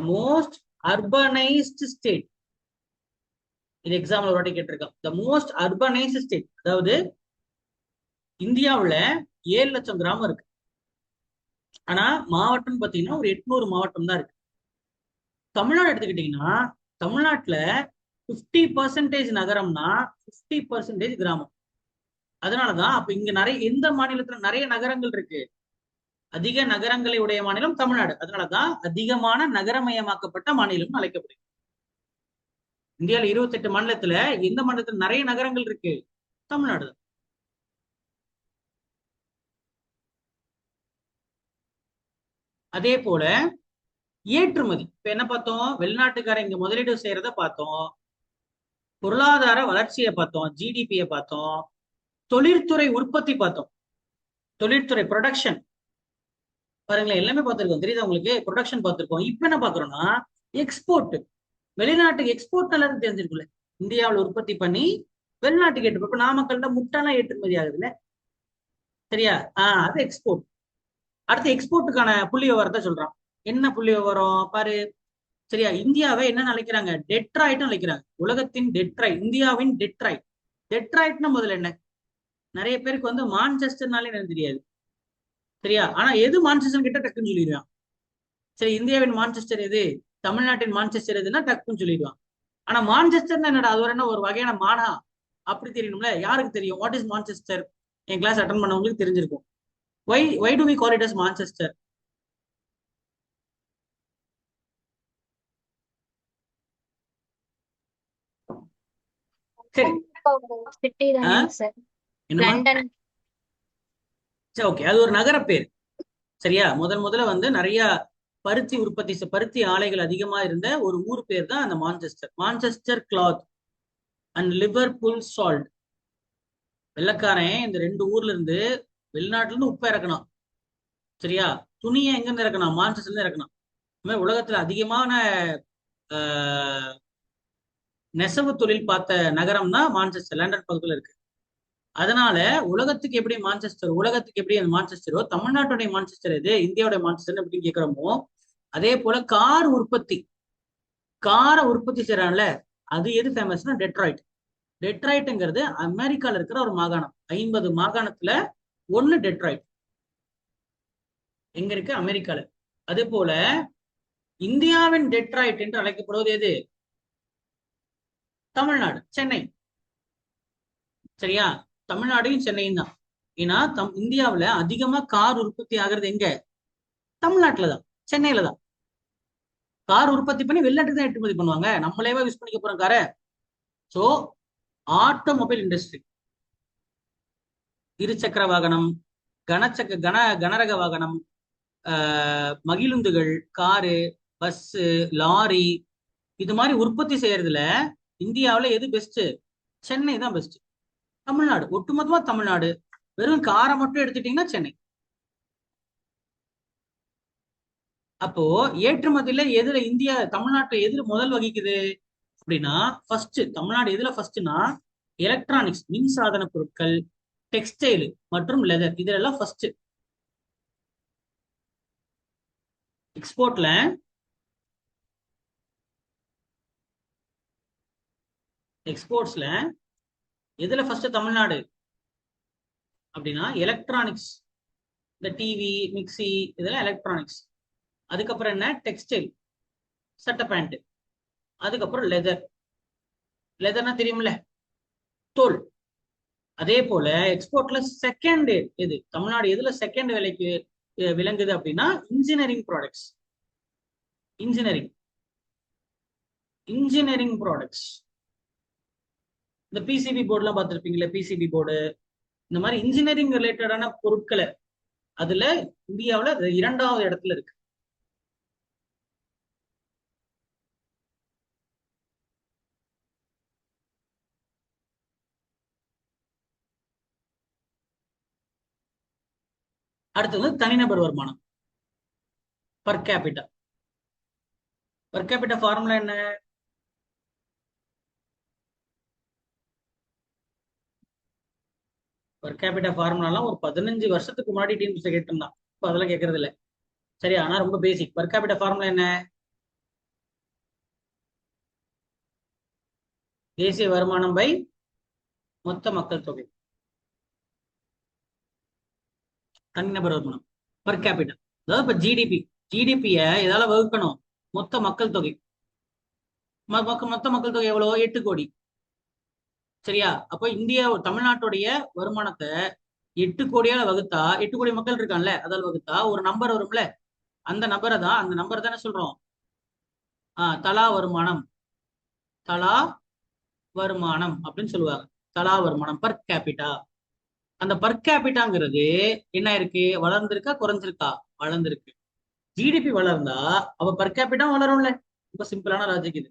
most urbanised state. இது எக்ஸாம்பிள் ஒரு வாட்டி கேட்டிருக்கோம். The most urbanised state. அதாவது இந்தியாவுல 7 லட்சம் கிராமம் இருக்கு. ஆனா மாவட்டம் பாத்தீங்கன்னா ஒரு 800 மாவட்டம் தான் இருக்கு. தமிழ்நாடு எடுத்துக்கிட்டீங்கன்னா தமிழ்நாட்டுல 50% நகரம்னா 50% கிராமம். அதனாலதான் அப்ப இங்க எந்த மாநிலத்துல நிறைய நகரங்கள் இருக்கு, அதிக நகரங்களை உடைய மாநிலம் தமிழ்நாடு. அதனாலதான் அதிகமான நகரமயமாக்கப்பட்ட மாநிலம் அழைக்கப்படுது. இந்தியாவில 28 மாநிலத்துல எந்த மாநிலத்துல நிறைய நகரங்கள் இருக்கு, தமிழ்நாடு தான். அதே போல ஏற்றுமதி, இப்ப என்ன பார்த்தோம், வெளிநாட்டுக்காரன் இங்க முதலீடு செய்யறத பார்த்தோம், பொருளாதார வளர்ச்சியை பார்த்தோம், ஜிடிபியை பார்த்தோம், தொழிற்துறை உற்பத்தி பார்த்தோம், தொழிற்துறை ப்ரொடக்ஷன் பாருங்களேன், எல்லாமே பார்த்திருக்கோம். தெரியுதா உங்களுக்கு? ப்ரொடக்ஷன் பார்த்திருக்கோம். இப்ப என்ன பாக்குறோம்னா எக்ஸ்போர்ட். வெளிநாட்டுக்கு எக்ஸ்போர்ட் எல்லாரும் தெரிஞ்சிருக்குல்ல, இந்தியாவில் உற்பத்தி பண்ணி வெளிநாட்டுக்கு ஏற்றுமதி. இப்ப நாமக்கல்ல முட்டைலாம் ஏற்றுமதி ஆகுதுல்ல, சரியா? அது எக்ஸ்போர்ட். அடுத்து எக்ஸ்போர்ட்டுக்கான புள்ளி விவரத்தை சொல்றான். என்ன புள்ளி விவரம் பாரு. சரியா, இந்தியாவை என்ன அழைக்கிறாங்க, டெட்ராய்ட் அழைக்கிறாங்க. உலகத்தின் டெட்ராய்ட், இந்தியாவின் டெட்ராய்ட். டெட்ராய்ட்னா முதல்ல என்ன, நிறைய பேருக்கு வந்து மான்செஸ்டர்னாலே எனக்கு தெரியாது. சரியா, ஆனா எது மான்செஸ்டர் கிட்ட டக்குன்னு சொல்லிடுவான். சரி, இந்தியாவின் மான்செஸ்டர் எது, தமிழ்நாட்டின் மான்செஸ்டர் எதுன்னா டக்குன்னு சொல்லிடுவான். ஆனா மான்செஸ்டர் என்னடா, அது என்ன ஒரு வகையான மானா அப்படி தெரியணும்ல. யாருக்கு தெரியும் வாட் இஸ் மான்செஸ்டர்? என் கிளாஸ் அட்டன் பண்ணவங்களுக்கு தெரிஞ்சிருக்கும். Why do we call it as Manchester? சரி, சிட்டி தானே சார், என்னமா? லண்டன். சரி, ஓகே, அது ஒரு நகர பேர். சரியா, முதல்ல வந்து நிறைய பருத்தி ஆலைகள் அதிகமா இருந்த ஒரு ஊர் பேர் தான் அந்த Manchester. Manchester cloth and Liverpool salt. வெள்ளக்காரன் இந்த 2 ஊர்ல இருந்து, வெளிநாட்டுல இருந்து உப்பை இறக்கணும். சரியா, துணியை எங்க இருந்து இறக்கணும், மான்செஸ்டர்ல இருந்து இறக்கணும். உலகத்துல அதிகமான நெசவு தொழில் பார்த்த நகரம் தான் மான்செஸ்டர், லண்டன் பக்கத்துல இருக்கு. அதனால உலகத்துக்கு எப்படி மான்செஸ்டர், உலகத்துக்கு எப்படி அந்த மான்செஸ்டரோ, தமிழ்நாட்டுடைய மான்செஸ்டர் எது, இந்தியாவுடைய மான்செஸ்டர் எப்படி கேட்கிறோமோ, அதே போல காரை உற்பத்தி செய்யறாங்கல்ல, அது எது ஃபேமஸ்னா டெட்ராய்ட். டெட்ராய்ட்ங்கிறது அமெரிக்கால இருக்கிற ஒரு மாகாணம். 50 மாகாணத்துல ஒண்ணு டெட்ராய்ட். எங்க இருக்கு, அமெரிக்கால. அதே போல இந்தியாவின் டெட்ராய்ட் என்று அழைக்கப்படுவது எது, தமிழ்நாடு, சென்னை. சரியா, தமிழ்நாடையும் சென்னையும் தான். ஏன்னா இந்தியாவுல அதிகமா கார் உற்பத்தி ஆகுறது எங்க, தமிழ்நாட்டுல தான், சென்னையில தான். கார் உற்பத்தி பண்ணி வெளிநாட்டுக்கு தான் ஏற்றுமதி பண்ணுவாங்க, நம்மளேவா யூஸ் பண்ணிக்க போறோம் காரை. சோ ஆட்டோமொபைல் இண்டஸ்ட்ரி, இருசக்கர வாகனம், கனரக வாகனம், மகிழுந்துகள், காரு, பஸ், லாரி, இது மாதிரி உற்பத்தி செய்யறதுல இந்தியாவுல எது பெஸ்ட், சென்னை தான் பெஸ்ட். தமிழ்நாடு, ஒட்டுமொத்தமா தமிழ்நாடு. வெறும் காரை மட்டும் எடுத்துட்டீங்கன்னா சென்னை. அப்போ ஏற்றுமதியில எதுல தமிழ்நாட்டுல எதுல முதல் வகிக்குது அப்படின்னா, ஃபர்ஸ்ட் தமிழ்நாடு எதுல ஃபர்ஸ்ட்னா எலக்ட்ரானிக்ஸ் மின் சாதன பொருட்கள், டெக்ஸ்டைல் மற்றும் லெதர் இதெல்லாம் ஃபர்ஸ்ட். எக்ஸ்போர்ட்ல எக்ஸ்போர்ட்ஸ்ல எதுல ஃபர்ஸ்ட் தமிழ்நாடு அப்படின்னா எலக்ட்ரானிக்ஸ். இந்த டிவி, மிக்சி இதெல்லாம் எலக்ட்ரானிக்ஸ். அதுக்கப்புறம் என்ன, டெக்ஸ்டைல், சட்டை பேண்ட். அதுக்கப்புறம் லெதர். லெதர்னா தெரியும்ல, தோல். அதே போல எக்ஸ்போர்ட்ல செகண்ட் எது, தமிழ்நாடு எதுல செகண்ட் விலைக்கு விளங்குது அப்படின்னா engineering products. Engineering engineering products. இந்த பிசிபி போர்டுலாம் பார்த்துருப்பீங்களா, பிசிபி போர்டு, இந்த மாதிரி இன்ஜினியரிங் ரிலேட்டடான பொருட்களை அதுல இந்தியாவுல 2வது இடத்துல இருக்கு. அடுத்தது வந்து தனிநபர் வருமானம், per capita. Per capita formula என்ன, பர் கேபிட்டா ஃபார்முலாலாம் ஒரு 15 வருஷத்துக்கு முன்னாடி டீம் கேட்டிருந்தான். இப்போ அதெல்லாம் கேட்கறது இல்லை. சரியா, ஆனா ரொம்ப பேசிக். பர் கேபிட்டா ஃபார்முலா என்ன, தேசிய வருமானம் பை மொத்த மக்கள் தொகை. தனிநபர் வருமானம் பர் கேபிட்டா. அதாவது இப்ப ஜிடிபி, ஜிடிபிய எதால வகுக்கணும், மொத்த மக்கள் தொகை. மொத்த மக்கள் தொகை எவ்வளவு, 8 கோடி. சரியா, அப்போ இந்தியா தமிழ்நாட்டுடைய வருமானத்தை 8 கோடியால வகுத்தா, 8 கோடி மக்கள் இருக்கான்ல, அதால் வகுத்தா ஒரு நம்பர் வரும்ல, அந்த நம்பரை தான், அந்த நம்பர் தானே சொல்றோம் தலா வருமானம். தலா வருமானம் அப்படின்னு சொல்லுவாங்க. தலா வருமானம் பர் கேபிட்டா. அந்த பர் கேபிட்டாங்கிறது என்ன இருக்கு, வளர்ந்திருக்கா குறைஞ்சிருக்கா, வளர்ந்திருக்கு. ஜிடிபி வளர்ந்தா அவ பர் கேபிட்டா வளரும்ல. ரொம்ப சிம்பிளான லாஜிக் இது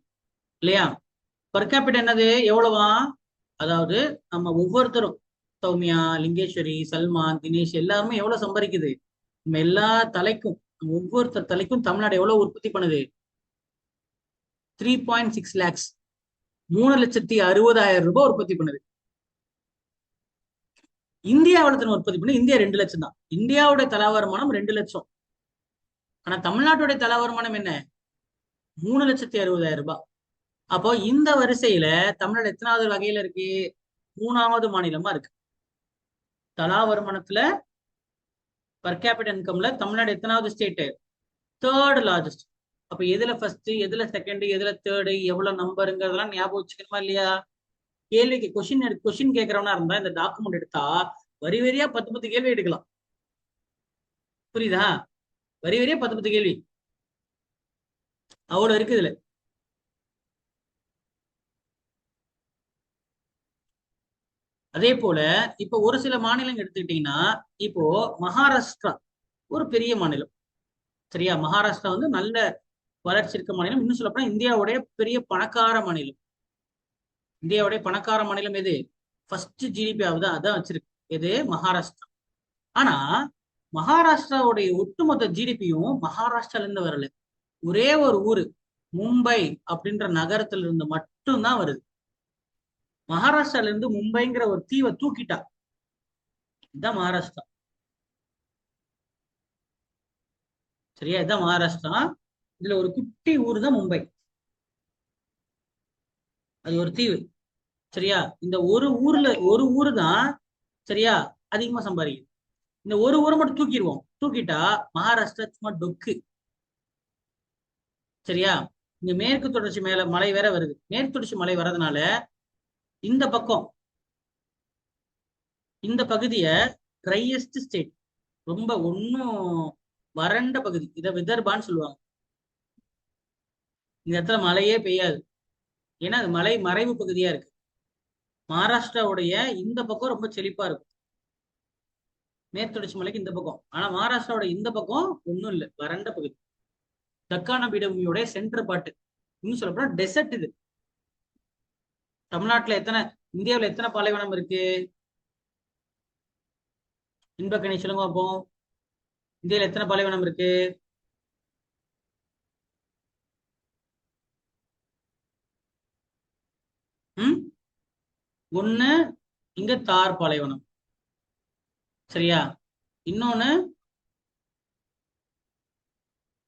இல்லையா. பர் கேபிட்டா என்னது, எவ்வளவா, அதாவது நம்ம ஒவ்வொருத்தரும், சௌமியா, லிங்கேஸ்வரி, சல்மான், தினேஷ் எல்லாருமே எவ்வளவு சம்பாதிக்குது, நம்ம எல்லா தலைக்கும், ஒவ்வொருத்தர் தலைக்கும் தமிழ்நாடு எவ்வளவு உற்பத்தி பண்ணுது, 3.6 lakhs, 3,60,60,000 ரூபாய் உற்பத்தி பண்ணுது. இந்தியா எவ்வளவு உற்பத்தி பண்ணு, இந்தியா 2 லட்சம் தான். இந்தியாவுடைய தலா வருமானம் 2 லட்சம். ஆனா தமிழ்நாட்டுடைய தலா வருமானம் என்ன, 3,60,60,000 ரூபாய். அப்போ இந்த வரிசையில தமிழ்நாடு எத்தனாவது வகையில இருக்கு, 3வது மாநிலமா இருக்கு. தலா வருமானத்துல பர் கேபிட்டல் இன்கம்ல தமிழ்நாடு எத்தனாவது ஸ்டேட், 3rd லார்ஜஸ்ட். அப்ப எதுல ஃபர்ஸ்ட், எதுல செகண்ட், எதுல தேர்டு, எவ்வளவு நம்பருங்கிறதெல்லாம் ஞாபகம் வச்சுக்கணுமா இல்லையா. கேள்விக்கு கொஸ்டின் கேட்கறவனா இருந்தா இந்த டாக்குமெண்ட் எடுத்தா வரி வரியா 10 கேள்வி எடுக்கலாம். புரியுதா, வரி வரியா 10 கேள்வி அவ்வளவு இருக்கு இதுல. அதே போல இப்ப ஒரு சில மாநிலங்கள் எடுத்துக்கிட்டீங்கன்னா, இப்போ மகாராஷ்டிரா ஒரு பெரிய மாநிலம். சரியா, மகாராஷ்டிரா வந்து நல்ல வளர்ச்சி இருக்க மாநிலம். இன்னும் சொல்ல போனா இந்தியாவுடைய பெரிய பணக்கார மாநிலம். இந்தியாவுடைய பணக்கார மாநிலம் எது, ஃபர்ஸ்ட் ஜிடிபி அதான் வச்சிருக்கு எது, மகாராஷ்டிரா. ஆனா மகாராஷ்டிராவுடைய ஒட்டுமொத்த ஜிடிபியும் மகாராஷ்டிரால இருந்து வரல. ஒரே ஒரு ஊரு, மும்பை அப்படின்ற நகரத்துல இருந்து மட்டும்தான் வருது. மகாராஷ்டிரால இருந்து மும்பைங்கிற ஒரு தீவை தூக்கிட்டா, இதுதான் மகாராஷ்டிரா. சரியா, இதுதான் மகாராஷ்டிரா. இதுல ஒரு குட்டி ஊர் தான் மும்பை, அது ஒரு தீவு. சரியா, இந்த ஒரு ஊரு தான் சரியா அதிகமா சம்பாதிக்குது. இந்த ஒரு ஊரை மட்டும் தூக்கிடுவோம், தூக்கிட்டா மகாராஷ்டிரா சும்மா டொக்கு. சரியா, இங்க மேற்கு தொடர்ச்சி மலை வேற வருது. மேற்கு தொடர்ச்சி மலை வர்றதுனால இந்த பக்கம், இந்த பகுதியை ட்ரையஸ்ட் ஸ்டேட், ரொம்ப ஒன்னும் வறண்ட பகுதி, இதை விதர்பான்னு சொல்லுவாங்க. இந்த இடத்துல மழையே பெய்யாது, ஏன்னா அது மலை மறைவு பகுதியா இருக்கு. மகாராஷ்டிராவுடைய இந்த பக்கம் ரொம்ப செழிப்பா இருக்கும், மேற்கு தொடர்ச்சி மலைக்கு இந்த பக்கம். ஆனா மகாராஷ்டிராவோட இந்த பக்கம் ஒன்றும் இல்லை, வறண்ட பகுதி. தக்கான பீடபூமியோட சென்டர் பாட்டு. இன்னும் சொல்ல போனா டெசர்ட் இது. தமிழ்நாட்டுல இந்தியாவுல எத்தனை பாலைவனம் இருக்கு, இன்பக்கணி சொல்லுங்க பார்ப்போம். இந்தியாவில் எத்தனை பாலைவனம் இருக்கு, ம் ஒண்ணு இங்க தார் பாலைவனம், சரியா? இன்னொன்னு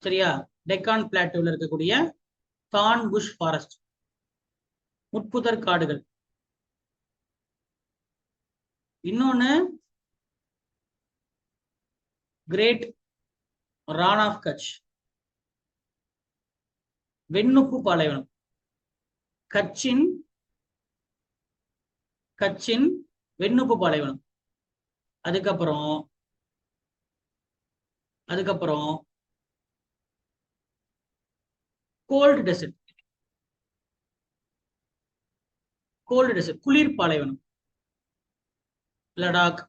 சரியா டெக்கான் பிளாட்டூல இருக்கக்கூடிய தான் புஷ் ஃபாரஸ்ட், முட்புதர் காடுகள். இன்னொன்னு கிரேட் ரான் ஆஃப் கட்ச், வெண்ணுப்பு பாலைவனம். கட்சின் வெண்ணுப்பு பாலைவனம். அதுக்கப்புறம் கோல்டு டெசர்ட், குளிர் பாலைவனம். லடாக்,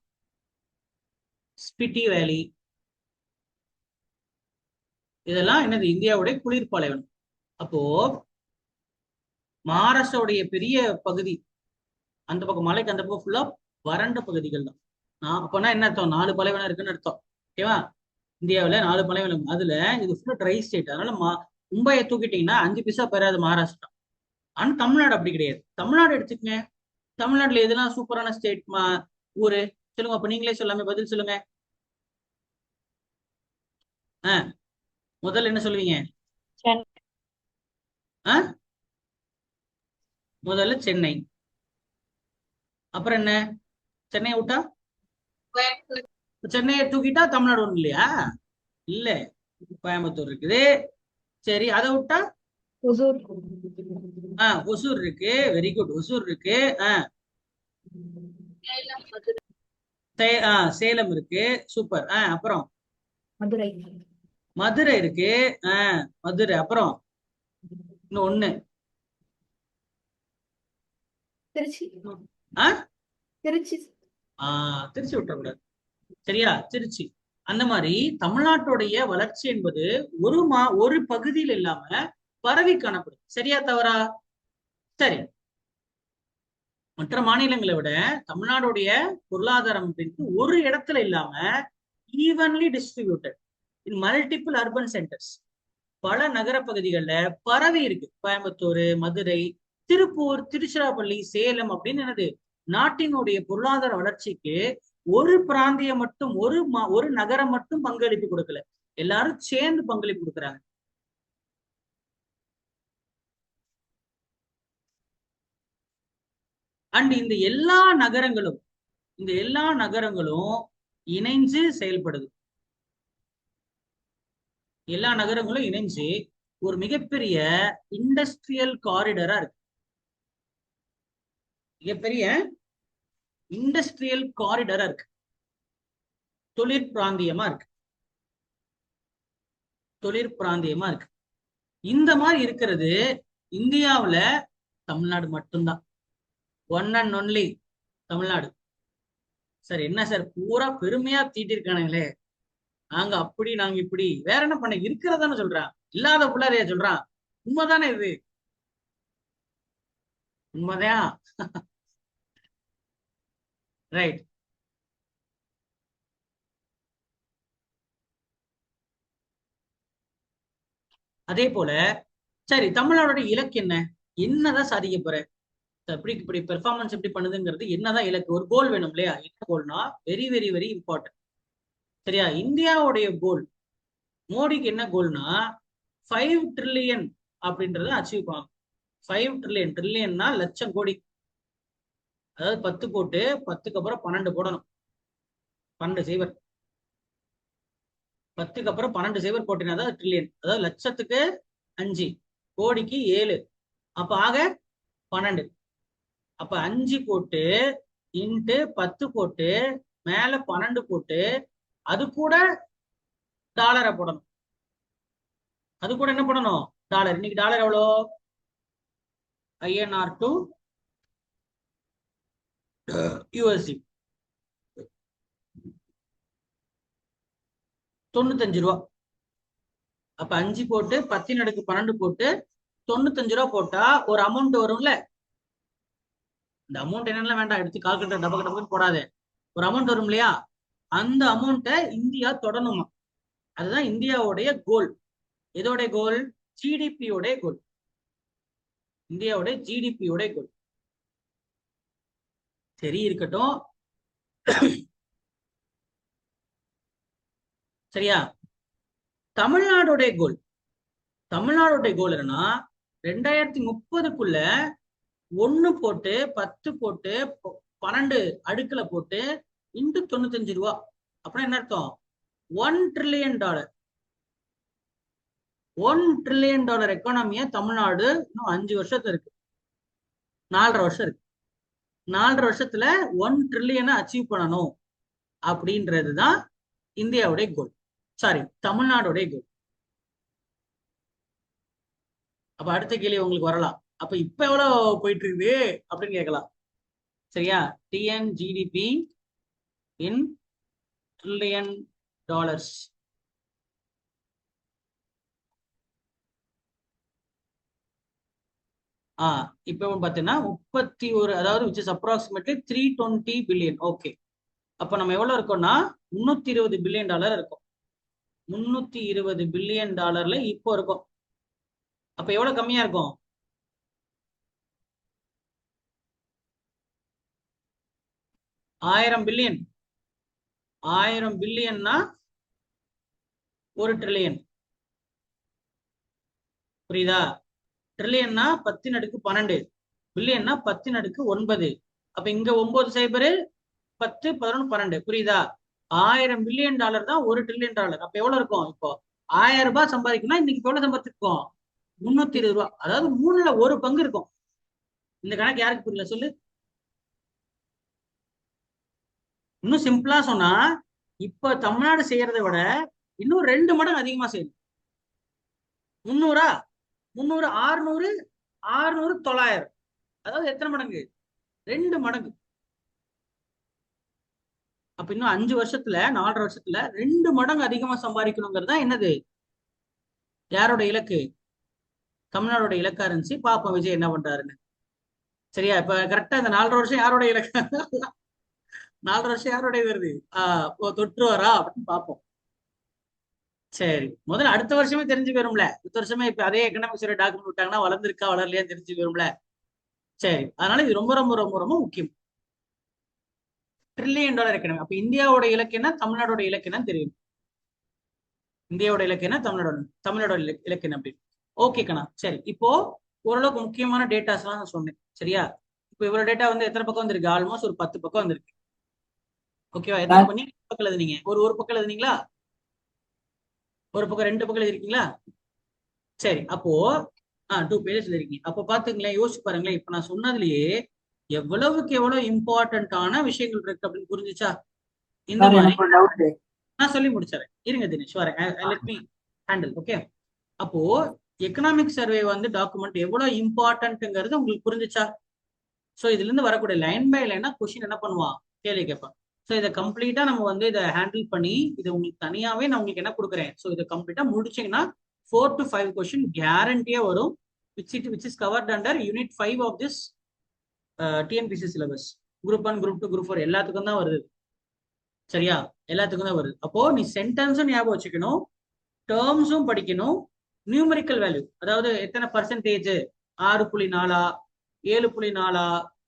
ஸ்பிட்டி வேலி, இதெல்லாம் என்னது இந்தியாவுடைய குளிர் பாலைவனம். அப்போ மகாராஷ்டிராவுடைய பெரிய பகுதி அந்த பக்கம், மலைக்கு அந்த பக்கம் ஃபுல்லா வறண்ட பகுதிகள் தான். அப்பனா என்ன அர்த்தம்? 4 பாலைவனம் இருக்குன்னு அர்த்தம். ஓகேவா? இந்தியாவில் 4 பாலைவனம், அதுல இது ஃபுல்லா ட்ரை ஸ்டேட். அதனால மும்பையை தூக்கிட்டீங்கன்னா 5 பைசா பெறாது மகாராஷ்டிரா. ஆனா தமிழ்நாடு அப்படி கிடையாது. தமிழ்நாடு எடுத்துக்கங்க, தமிழ்நாட்டுல எதுனா சூப்பரான ஸ்டேட் ஊரு சொல்லுங்க. அப்ப நீங்களே சொல்லாம பதில் சொல்லுங்க. முதல்ல என்ன சொல்லுவீங்க? முதல்ல சென்னை. அப்புறம் என்ன? சென்னையை விட்டா, சென்னையை தூக்கிட்டா தமிழ்நாடு ஒண்ணு இல்லையா? இல்ல, கோயம்புத்தூர் இருக்குது. சரி, அதை விட்டா ஒசூர் இருக்கு. வெரி குட், ஒசூர் இருக்கு. சேலம் இருக்கு. சூப்பர். அப்புறம் மதுரை இருக்கு. மதுரை. அப்புறம் இன்னும் ஒண்ணு, திருச்சி. திருச்சி விட்டுறக்கூடாது, சரியா? திருச்சி. அந்த மாதிரி தமிழ்நாட்டுடைய வளர்ச்சி என்பது ஒரு பகுதியில் இல்லாம பரவி காணப்படும். சரியா தவறா? சரி. மற்ற மாநிலங்களை விட தமிழ்நாடுடைய பொருளாதாரம் அப்படின்ட்டு ஒரு இடத்துல இல்லாம evenly distributed in multiple urban centres, பல நகர பகுதிகளில் பரவி இருக்கு. கோயம்புத்தூர், மதுரை, திருப்பூர், திருச்சிராப்பள்ளி, சேலம் அப்படின்னு என்னது நாட்டினுடைய பொருளாதார வளர்ச்சிக்கு ஒரு பிராந்தியம் மட்டும், ஒரு நகரம் மட்டும் பங்களிப்பு கொடுக்கல, எல்லாரும் சேர்ந்து பங்களிப்பு கொடுக்குறாங்க. அண்ட் இந்த எல்லா நகரங்களும் இணைஞ்சு செயல்படுது. எல்லா நகரங்களும் இணைஞ்சு ஒரு மிகப்பெரிய இண்டஸ்ட்ரியல் காரிடரா இருக்கு. மிகப்பெரிய இண்டஸ்ட்ரியல் காரிடரா இருக்கு, தொழிற்பிராந்தியமா இருக்கு. இந்த மாதிரி இருக்கிறது இந்தியாவுல தமிழ்நாடு மட்டும்தான். One and only Tamil Nadu. Sir என்ன சார் பூரா பெருமையா தீட்டிருக்கானுங்களே, நாங்க அப்படி நாங்க இப்படி, வேற என்ன பண்ண? இருக்கிறதானே சொல்றான், இல்லாத புள்ளாரையா சொல்றான்? உண்மைதானே இது? உண்மைதான். ரைட். அதே போல சரி, தமிழ்நாடோட இலக்கு என்னதான் சாதிக்க போற? இப்படி பெர்ஃபார்மன்ஸ் எப்படி பண்ணுதுங்கிறது என்னதான் இலக்கு? ஒரு கோல் வேணும் இல்லையா? என்ன கோல்னா வெரி வெரி வெரி இம்பார்ட்டன்ட். சரியா? இந்தியாவுடைய கோல், மோடிக்கு என்ன கோல்னா 5 ட்ரில்லியன் அப்படின்றத அச்சீவ் பண்ணணும். 5 ட்ரில்லியன், ட்ரில்லியன்னா லட்சம் கோடி. அதாவது 10 போட்டு 10க்கு அப்புறம் 12 போடணும். 12 சைபர், 10க்கு அப்புறம் 12 சைபர் போட்டினா ட்ரில்லியன். அதாவது லட்சத்துக்கு 5, கோடிக்கு 7, அப்ப ஆக 12. அப்ப 5 போட்டு இன்ட்டு 10 போட்டு மேல 12 போட்டு அது கூட டாலரை போடணும். அது கூட என்ன பண்ணணும்? டாலர். இன்னைக்கு டாலர் எவ்வளோ? INR டு USD 95 ரூபா. அப்ப 5 போட்டு 10^12 போட்டு 95 ரூபா போட்டா ஒரு அமௌண்ட் வரும்ல. இந்த அமௌண்ட் என்னெல்லாம் வேண்டாம், எடுத்து கால்குலேட்டர் டபக்கு டபக்குன்னு போடாது. ஒரு அமௌண்ட் வரும் இல்லையா? அந்த அமௌண்ட்டை இந்தியா தொடணுமா. அதுதான் இந்தியாவுடைய கோல். எதோட கோல்? ஜிடிபியோட கோல். இந்தியாவுடைய ஜிடிபியோட கோல். சரி இருக்கட்டும். சரியா? தமிழ்நாடுடைய கோல் என்னன்னா 2030க்குள்ள 1 போட்டு 10 போட்டு 12 அடுக்குல போட்டு இன்டு 95 ரூபா. அப்படின்னா என்ன அர்த்தம்? $1 trillion $1 trillion எக்கானமியா தமிழ்நாடு இன்னும் 5 வருஷத்துல இருக்கு, 4.5 வருஷம் இருக்கு. 4.5 வருஷத்துல 1 trillion அச்சீவ் பண்ணணும் அப்படின்றதுதான் இந்தியாவுடைய கோல், சாரி தமிழ்நாடுடைய கோல். அப்ப அடுத்த கேள்வி உங்களுக்கு வரலாம், அப்ப இப்ப எவ்வளவு போயிட்டு இருக்குது அப்படின்னு கேட்கலாம். சரியா? டிஎன் ஜிடிபி இன் ட்ரில்லியன் டாலர்ஸ். இப்போ பாத்தீங்கன்னா 31, அதாவது which is approximately 320 billion. Okay, அப்ப நம்ம எவ்வளவு இருக்கோம்னா $320 பில்லியன் இருக்கும். $320 பில்லியன் இப்போ இருக்கும். அப்ப எவ்வளவு கம்மியா இருக்கும்? 1000 பில்லியன். 1000 பில்லியன்னா 1 ட்ரில்லியன். புரியுதா? ட்ரில்லியன்னா 10^12, பில்லியன்னா 10^9. அப்ப இங்க 9 சைபரு 10 11 12. புரியுதா? 1000 பில்லியன் டாலர் தான் 1 ட்ரில்லியன் டாலர். அப்ப எவ்வளவு இருக்கும்? இப்போ 1000 ரூபாய் சம்பாதிக்கணும், இன்னைக்கு எவ்வளவு சம்பாதிச்சிருக்கோம்? 320 ரூபாய். அதாவது 3ல 1 பங்கு இருக்கும். இந்த கணக்கு யாருக்கு புரியல சொல்லு? இன்னும் சிம்பிளா சொன்னா, இப்ப தமிழ்நாடு செய்யறதை விட இன்னும் 2 மடங்கு அதிகமா செய்யணும். 300 600 600 900. அதாவது எத்தனை மடங்கு? 2 மடங்கு. அப்ப இன்னும் 5 வருஷத்துல 4.5 வருஷத்துல 2 மடங்கு அதிகமா சம்பாதிக்கணுங்கிறது தான் என்னது, யாரோட இலக்கு? தமிழ்நாடோட இலக்கா இருந்துச்சு. பாப்போம் விஜய் என்ன பண்றாருன்னு. சரியா? இப்ப கரெக்டா இந்த 4.5 வருஷம் யாரோட இலக்கு? 4.5 வருஷம் யாரோட வருது? தொற்றுவாரா அப்படின்னு பாப்போம். சரி, முதல்ல அடுத்த வருஷமே தெரிஞ்சு போயிரும்ல. அடுத்த வருஷமே இப்ப அதே எக்கனாமிக்ஸ் டாக்குமெண்ட் விட்டாங்கன்னா வளர்ந்துருக்கா வளரலையான்னு தெரிஞ்சு போயிரும்ல. சரி, அதனால இது ரொம்ப ரொம்ப ரொம்ப ரொம்ப முக்கியம். Trillion dollar economy. அப்ப இந்தியாவோட இலக்கு என்ன, தமிழ்நாடோட இலக்கு என்ன தெரியும்? இந்தியாவோட இலக்கு என்ன, தமிழ்நாடோட இலக்கு என்ன அப்படின்னு. ஓகே கண்ணா. சரி, இப்போ ஓரளவுக்கு முக்கியமான டேட்டாஸ் எல்லாம் நான் சொன்னேன். சரியா? இப்போ இவ்வளவு டேட்டா வந்து எத்தனை பக்கம் வந்திருக்கு? ஆல்மோஸ்ட் ஒரு 10 பக்கம் வந்திருக்கு. ஓகேவா? எத்தனை பண்ணி பக்கம் எழுதுனீங்க? ஒரு பக்கம் எழுதுனீங்களா? ஒரு பக்கம் 2 பக்கம் எழுதிருக்கீங்களா? சரி, அப்போ 2 பேஜஸ் எழுதிருக்கீங்க. அப்போ பாத்துங்களேன், யோசிச்சு பாருங்களேன். இப்ப நான் சொன்னதுலயே எவ்வளவுக்கு எவ்வளவு இம்பார்ட்டன்டான விஷயங்கள் இருக்கு அப்படின்னு புரிஞ்சுச்சா? இந்த மாதிரி நான் சொல்லி முடிச்சிடறேன். இருங்க தினேஷ் வரேன். Let me handle. ஓகே, அப்போ எக்கனாமிக் சர்வே வந்து டாக்குமெண்ட் எவ்வளவு இம்பார்ட்டன்ட்ங்கிறது உங்களுக்கு புரிஞ்சுச்சா? சோ இதுல இருந்து வரக்கூடிய லைன் பை லைனா கொஸ்டின் என்ன பண்ணுவான், கேள்வி கேட்பான். சோ இதை கம்ப்ளீட்டா நம்ம வந்து இதை ஹேண்டில் பண்ணி இதை உங்களுக்கு தனியாவே நான் உங்களுக்கு என்ன கொடுக்குறேன். சோ இதை கம்ப்ளீட்டா முடிச்சீங்கன்னா 4 to 5 கொஸ்டின் கேரண்டியா வரும், which is covered under unit 5 of this TNPSC syllabus. Group 1, Group 2, Group 4 எல்லாத்துக்கும் தான் வருது. சரியா? எல்லாத்துக்கும் தான் வருது. அப்போ நீ சென்டென்ஸும் ஞாபகம் வச்சுக்கணும், டேர்ம்ஸும் படிக்கணும், நியூமரிக்கல் வேல்யூ, அதாவது எத்தனை பர்சன்டேஜ், 6.4 7.4,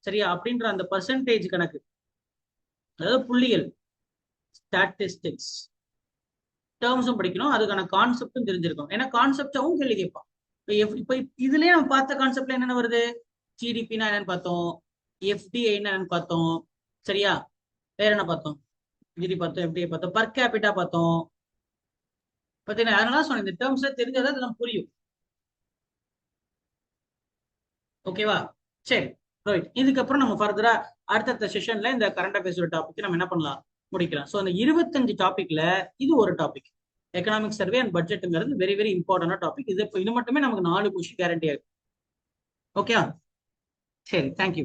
சரியா? அப்படின்ற அந்த பர்சன்டேஜ் கணக்கு, அதாவது புள்ளியல், ஸ்டாட்டிஸ்டிக்ஸ், டேர்ம்ஸும் படிக்கணும், அதுக்கான கான்செப்டும் தெரிஞ்சிருக்கும். ஏன்னா கான்செப்டாவும் கேள்வி கேட்பான். இப்ப இதுலயே நம்ம பார்த்த கான்செப்ட்ல என்னென்ன வருது? ஜிடிபினா என்னன்னு பார்த்தோம், எஃப்டிஐ என்னன்னு பார்த்தோம். சரியா? வேற என்ன பார்த்தோம்? ஜிடி பார்த்தோம், எஃப்டிஐ பார்த்தோம், பர் கேபிட்டா பார்த்தோம். பார்த்தீங்கன்னா அதனால சொன்னேன், இந்த டேர்ம்ஸ்ல தெரிஞ்சதா அது நமக்கு புரியும். ஓகேவா? சரி, ரைட். இதுக்கப்புறம் நம்ம ஃபர்தரா அடுத்த செஷன்ல இந்த கரண்ட் அஃபேர்ஸ் டாபிக் நம்ம என்ன பண்ணலாம், முடிக்கலாம். ஸோ அந்த 25 டாபிக்ல இது ஒரு டாபிக், எக்கனாமிக் சர்வே அண்ட் பட்ஜெட்ங்கிறது வெரி வெரி இம்பார்ட்டன்ட் டாபிக். இது மட்டுமே நமக்கு 4 கொஸ்டின் கேரண்டியா இருக்கு. ஓகே, சரி, தேங்க்யூ.